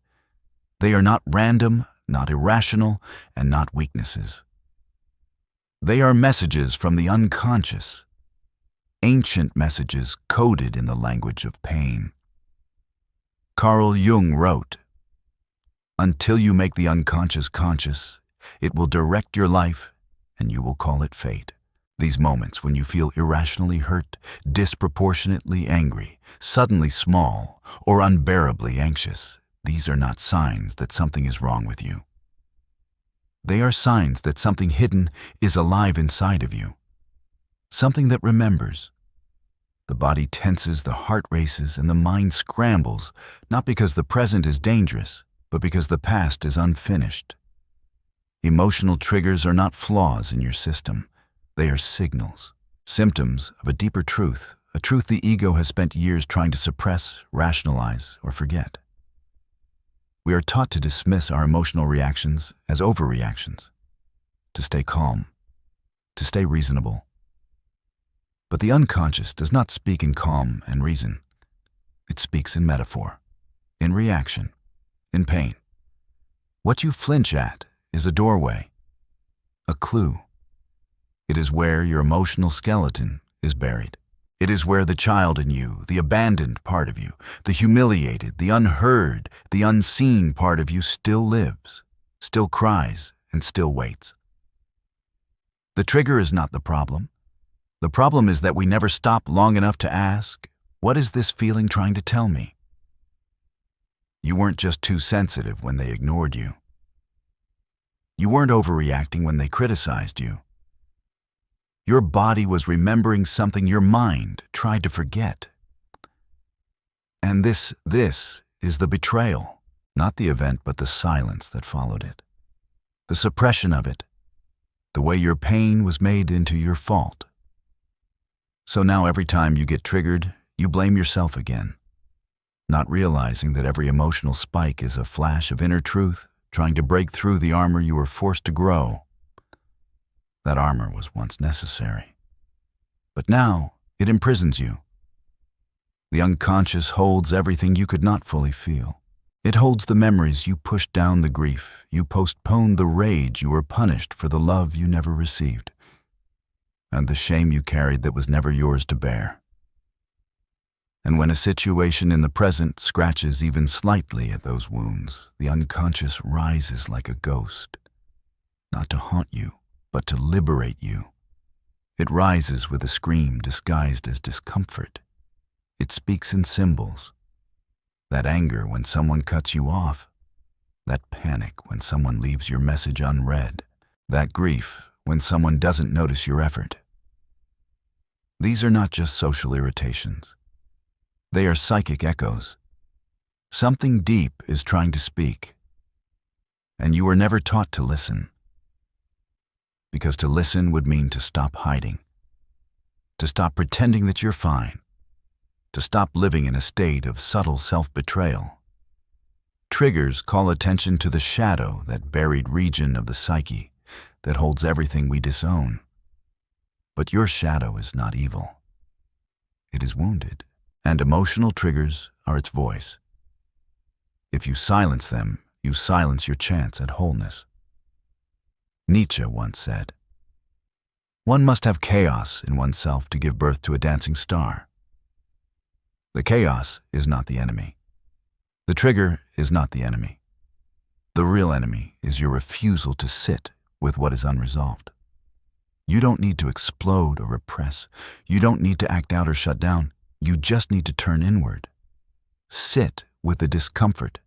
They are not random, not irrational, and not weaknesses. They are messages from the unconscious, ancient messages coded in the language of pain. Carl Jung wrote, "Until you make the unconscious conscious, it will direct your life and you will call it fate." These moments when you feel irrationally hurt, disproportionately angry, suddenly small, or unbearably anxious, these are not signs that something is wrong with you. They are signs that something hidden is alive inside of you. Something that remembers. The body tenses, the heart races, and the mind scrambles, not because the present is dangerous, but because the past is unfinished. Emotional triggers are not flaws in your system. They are signals, symptoms of a deeper truth, a truth the ego has spent years trying to suppress, rationalize, or forget. We are taught to dismiss our emotional reactions as overreactions, to stay calm, to stay reasonable. But the unconscious does not speak in calm and reason. It speaks in metaphor, in reaction, in pain. What you flinch at is a doorway, a clue. It is where your emotional skeleton is buried. It is where the child in you, the abandoned part of you, the humiliated, the unheard, the unseen part of you still lives, still cries, and still waits. The trigger is not the problem. The problem is that we never stop long enough to ask, what is this feeling trying to tell me? You weren't just too sensitive when they ignored you. You weren't overreacting when they criticized you. Your body was remembering something your mind tried to forget. And this is the betrayal, not the event but the silence that followed it. The suppression of it, the way your pain was made into your fault. So now every time you get triggered, you blame yourself again, not realizing that every emotional spike is a flash of inner truth trying to break through the armor you were forced to grow. That armor was once necessary, but now it imprisons you. The unconscious holds everything you could not fully feel. It holds the memories you pushed down, the grief you postponed, the rage you were punished for, the love you never received, and the shame you carried that was never yours to bear. And when a situation in the present scratches even slightly at those wounds, the unconscious rises like a ghost, not to haunt you, but to liberate you. It rises with a scream disguised as discomfort. It speaks in symbols. That anger when someone cuts you off, that panic when someone leaves your message unread, that grief when someone doesn't notice your effort. These are not just social irritations. They are psychic echoes. Something deep is trying to speak, and you were never taught to listen. Because to listen would mean to stop hiding, to stop pretending that you're fine, to stop living in a state of subtle self-betrayal. Triggers call attention to the shadow, that buried region of the psyche that holds everything we disown. But your shadow is not evil. It is wounded, and emotional triggers are its voice. If you silence them, you silence your chance at wholeness. Nietzsche once said, "One must have chaos in oneself to give birth to a dancing star." The chaos is not the enemy. The trigger is not the enemy. The real enemy is your refusal to sit with what is unresolved. You don't need to explode or repress. You don't need to act out or shut down. You just need to turn inward. Sit with the discomfort.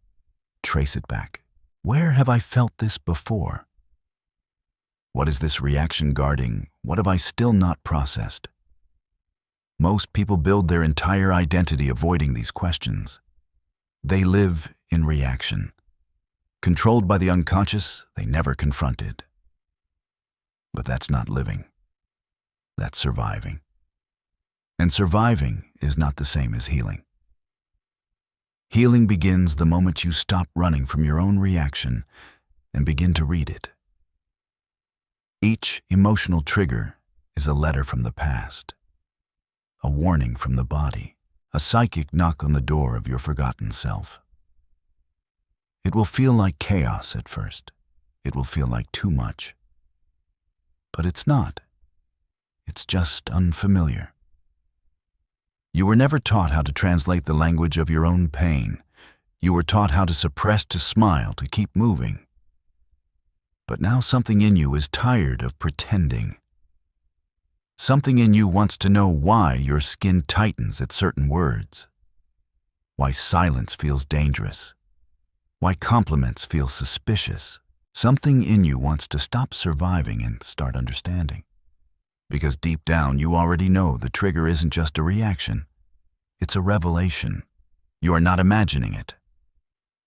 Trace it back. Where have I felt this before? What is this reaction guarding? What have I still not processed? Most people build their entire identity avoiding these questions. They live in reaction. Controlled by the unconscious they never confronted. But that's not living. That's surviving. And surviving is not the same as healing. Healing begins the moment you stop running from your own reaction and begin to read it. Each emotional trigger is a letter from the past, a warning from the body, a psychic knock on the door of your forgotten self. It will feel like chaos at first. It will feel like too much. But it's not. It's just unfamiliar. You were never taught how to translate the language of your own pain. You were taught how to suppress, to smile, to keep moving. But now something in you is tired of pretending. Something in you wants to know why your skin tightens at certain words, why silence feels dangerous, why compliments feel suspicious. Something in you wants to stop surviving and start understanding. Because deep down you already know the trigger isn't just a reaction, it's a revelation. You are not imagining it.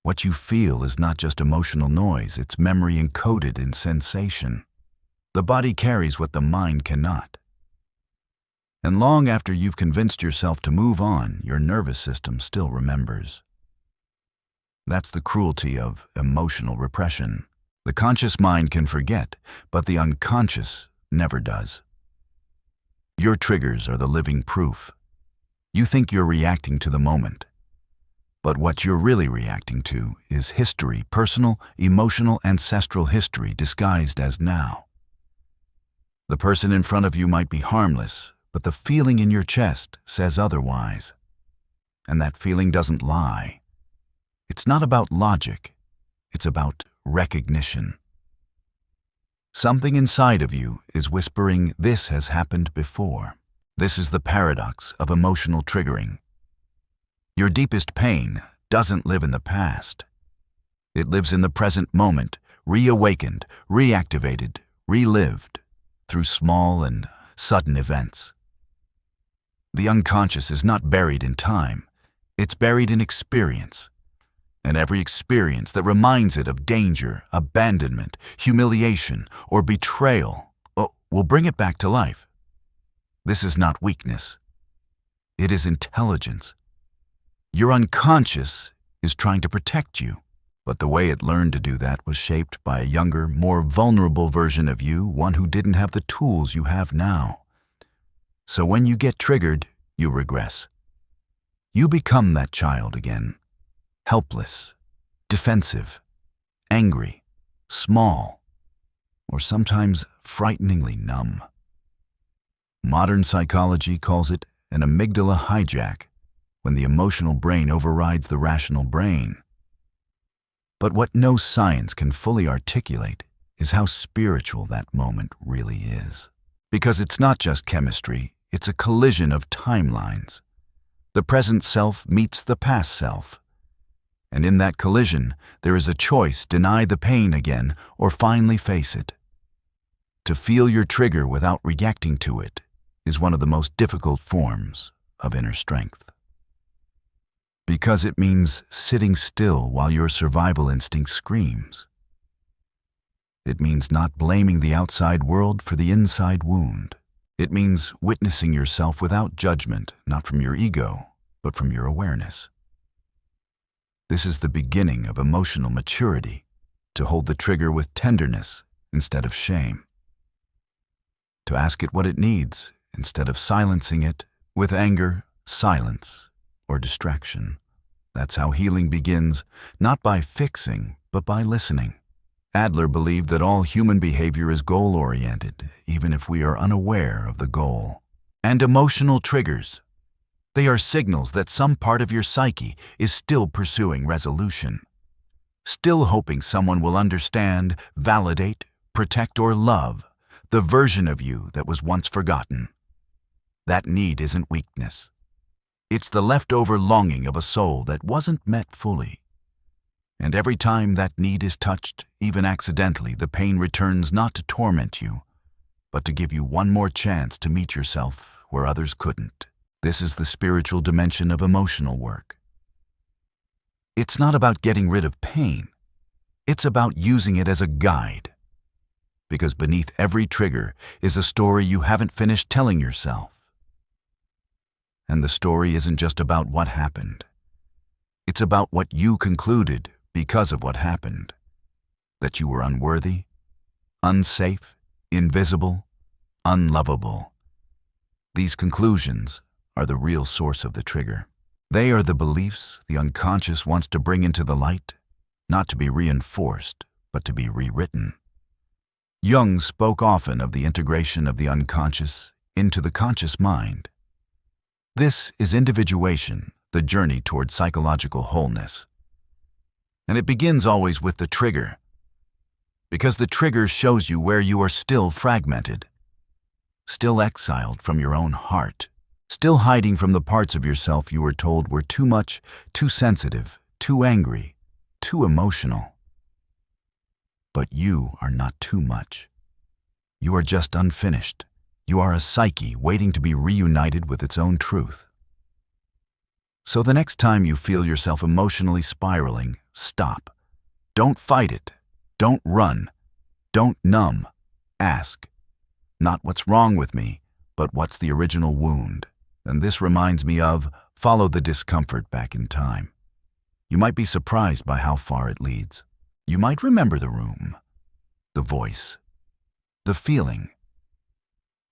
What you feel is not just emotional noise, it's memory encoded in sensation. The body carries what the mind cannot. And long after you've convinced yourself to move on, your nervous system still remembers. That's the cruelty of emotional repression. The conscious mind can forget, but the unconscious never does. Your triggers are the living proof. You think you're reacting to the moment, but what you're really reacting to is history, personal, emotional, ancestral history disguised as now. The person in front of you might be harmless, but the feeling in your chest says otherwise. And that feeling doesn't lie. It's not about logic, it's about recognition. Something inside of you is whispering, "This has happened before." This is the paradox of emotional triggering. Your deepest pain doesn't live in the past. It lives in the present moment, reawakened, reactivated, relived through small and sudden events. The unconscious is not buried in time, it's buried in experience. And every experience that reminds it of danger, abandonment, humiliation, or betrayal will bring it back to life. This is not weakness. It is intelligence. Your unconscious is trying to protect you, but the way it learned to do that was shaped by a younger, more vulnerable version of you, one who didn't have the tools you have now. So when you get triggered, you regress. You become that child again, helpless, defensive, angry, small, or sometimes frighteningly numb. Modern psychology calls it an amygdala hijack, when the emotional brain overrides the rational brain. But what no science can fully articulate is how spiritual that moment really is. Because it's not just chemistry, it's a collision of timelines. The present self meets the past self. And in that collision, there is a choice: deny the pain again or finally face it. To feel your trigger without reacting to it is one of the most difficult forms of inner strength. Because it means sitting still while your survival instinct screams. It means not blaming the outside world for the inside wound. It means witnessing yourself without judgment, not from your ego, but from your awareness. This is the beginning of emotional maturity, to hold the trigger with tenderness instead of shame. To ask it what it needs instead of silencing it with anger, silence, or distraction. That's how healing begins, not by fixing, but by listening. Adler believed that all human behavior is goal-oriented, even if we are unaware of the goal. And emotional triggers. They are signals that some part of your psyche is still pursuing resolution, still hoping someone will understand, validate, protect, or love the version of you that was once forgotten. That need isn't weakness. It's the leftover longing of a soul that wasn't met fully. And every time that need is touched, even accidentally, the pain returns not to torment you, but to give you one more chance to meet yourself where others couldn't. This is the spiritual dimension of emotional work. It's not about getting rid of pain. It's about using it as a guide. Because beneath every trigger is a story you haven't finished telling yourself. And the story isn't just about what happened. It's about what you concluded because of what happened. That you were unworthy, unsafe, invisible, unlovable. These conclusions are the real source of the trigger. They are the beliefs the unconscious wants to bring into the light, not to be reinforced, but to be rewritten. Jung spoke often of the integration of the unconscious into the conscious mind. This is individuation, the journey toward psychological wholeness. And it begins always with the trigger, because the trigger shows you where you are still fragmented. still exiled from your own heart, still hiding from the parts of yourself you were told were too much, too sensitive, too angry, too emotional. But you are not too much. You are just unfinished. You are a psyche waiting to be reunited with its own truth. So the next time you feel yourself emotionally spiraling, stop. Don't fight it. Don't run. Don't numb. Ask. Not what's wrong with me, but what's the original wound. And this reminds me of follow the discomfort back in time. You might be surprised by how far it leads. You might remember the room, the voice, the feeling.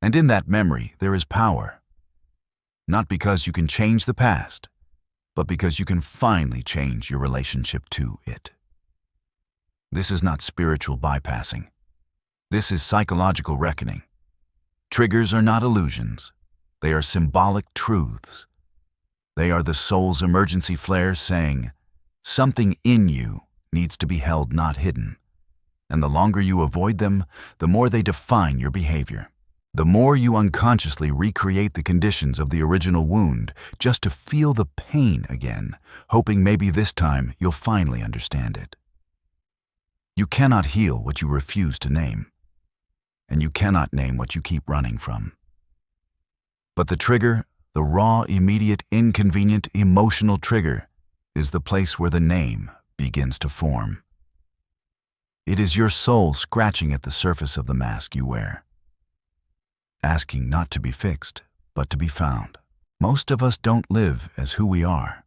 And in that memory, there is power. Not because you can change the past, but because you can finally change your relationship to it. This is not spiritual bypassing. This is psychological reckoning. Triggers are not illusions. They are symbolic truths. They are the soul's emergency flare saying, something in you needs to be held, not hidden. And the longer you avoid them, the more they define your behavior. The more you unconsciously recreate the conditions of the original wound just to feel the pain again, hoping maybe this time you'll finally understand it. You cannot heal what you refuse to name, and you cannot name what you keep running from. But the trigger, the raw, immediate, inconvenient, emotional trigger, is the place where the name begins to form. It is your soul scratching at the surface of the mask you wear, asking not to be fixed, but to be found. Most of us don't live as who we are.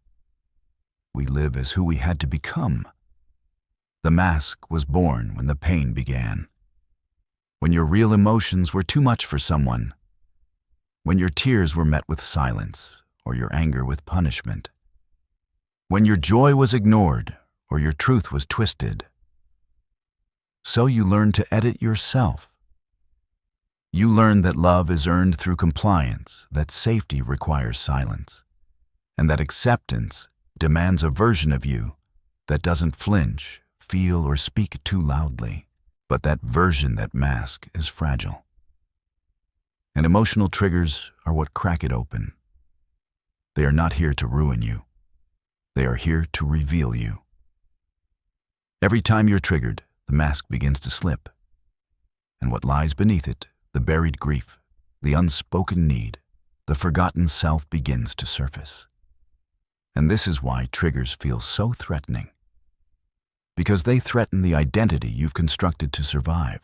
We live as who we had to become. The mask was born when the pain began. When your real emotions were too much for someone. When your tears were met with silence, or your anger with punishment. When your joy was ignored, or your truth was twisted. So you learn to edit yourself. You learn that love is earned through compliance, that safety requires silence, and that acceptance demands a version of you that doesn't flinch, feel, or speak too loudly, but that version that mask is fragile. And emotional triggers are what crack it open. They are not here to ruin you. They are here to reveal you. Every time you're triggered, the mask begins to slip. And what lies beneath it, the buried grief, the unspoken need, the forgotten self begins to surface. And this is why triggers feel so threatening. Because they threaten the identity you've constructed to survive.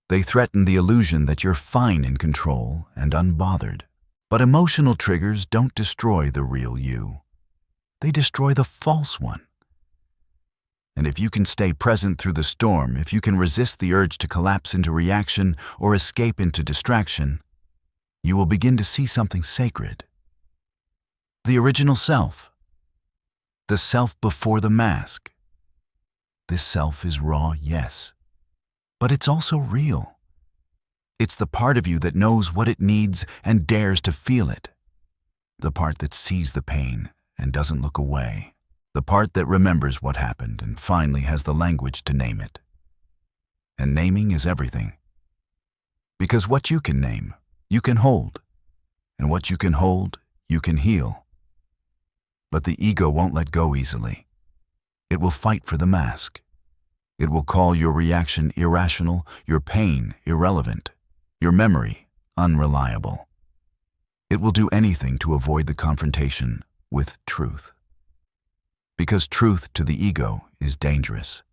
They threaten the illusion that you're fine in control and unbothered. But emotional triggers don't destroy the real you. They destroy the false one. And if you can stay present through the storm, if you can resist the urge to collapse into reaction or escape into distraction, you will begin to see something sacred. The original self. The self before the mask. This self is raw, yes, but it's also real. It's the part of you that knows what it needs and dares to feel it. The part that sees the pain and doesn't look away. The part that remembers what happened and finally has the language to name it. And naming is everything. Because what you can name, you can hold. And what you can hold, you can heal. But the ego won't let go easily. It will fight for the mask. It will call your reaction irrational, your pain irrelevant, your memory unreliable. It will do anything to avoid the confrontation with truth. Because truth to the ego is dangerous.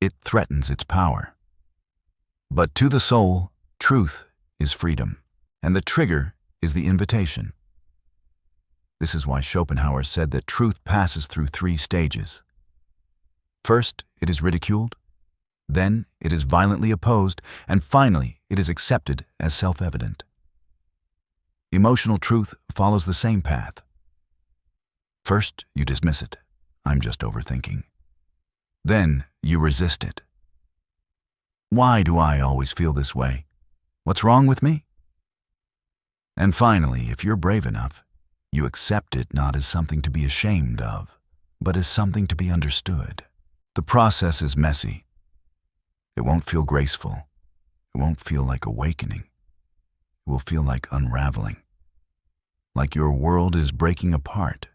It threatens its power. But to the soul, truth is freedom, and the trigger is the invitation. This is why Schopenhauer said that truth passes through 3 stages. First, it is ridiculed, then it is violently opposed, and finally, it is accepted as self-evident. Emotional truth follows the same path. First, you dismiss it. I'm just overthinking. Then, you resist it. Why do I always feel this way? What's wrong with me? And finally, if you're brave enough, you accept it not as something to be ashamed of, but as something to be understood. The process is messy. It won't feel graceful. It won't feel like awakening. will feel like unraveling, like your world is breaking apart.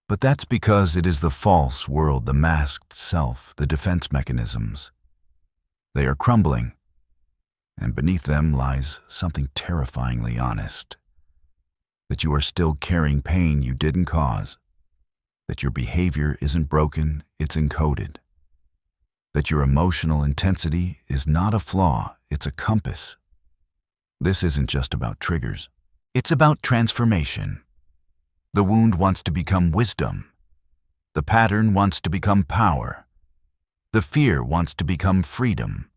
But that's because it is the false world, the masked self, the defense mechanisms. They are crumbling, and beneath them lies something terrifyingly honest. That you are still carrying pain you didn't cause. That your behavior isn't broken, it's encoded. That your emotional intensity is not a flaw, it's a compass. This isn't just about triggers. It's about transformation. The wound wants to become wisdom. The pattern wants to become power. The fear wants to become freedom.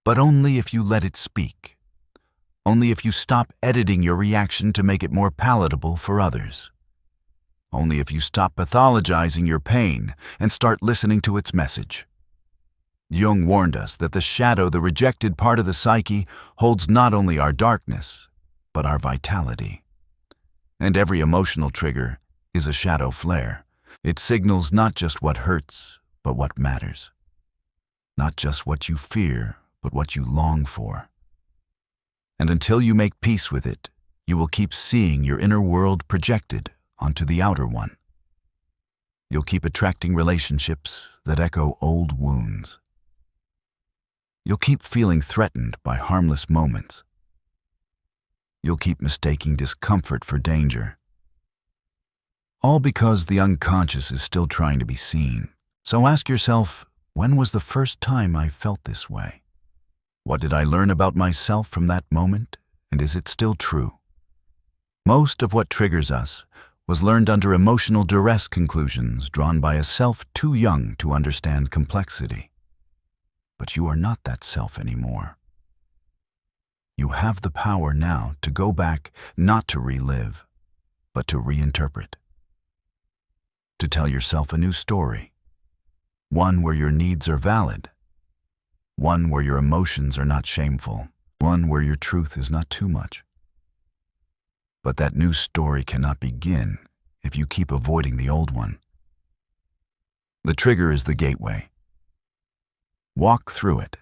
But only if you let it speak. Only if you stop editing your reaction to make it more palatable for others. Only if you stop pathologizing your pain and start listening to its message. Jung warned us that the shadow, the rejected part of the psyche, holds not only our darkness, but our vitality. And every emotional trigger is a shadow flare. It signals not just what hurts, but what matters. Not just what you fear, but what you long for. And until you make peace with it, you will keep seeing your inner world projected onto the outer one. You'll keep attracting relationships that echo old wounds. You'll keep feeling threatened by harmless moments. You'll keep mistaking discomfort for danger. All because the unconscious is still trying to be seen. So ask yourself, when was the first time I felt this way? What did I learn about myself from that moment, and is it still true? Most of what triggers us was learned under emotional duress conclusions drawn by a self too young to understand complexity. But you are not that self anymore. You have the power now to go back, not to relive, but to reinterpret. To tell yourself a new story. One where your needs are valid. One where your emotions are not shameful. One where your truth is not too much. But that new story cannot begin if you keep avoiding the old one. The trigger is the gateway. Walk through it.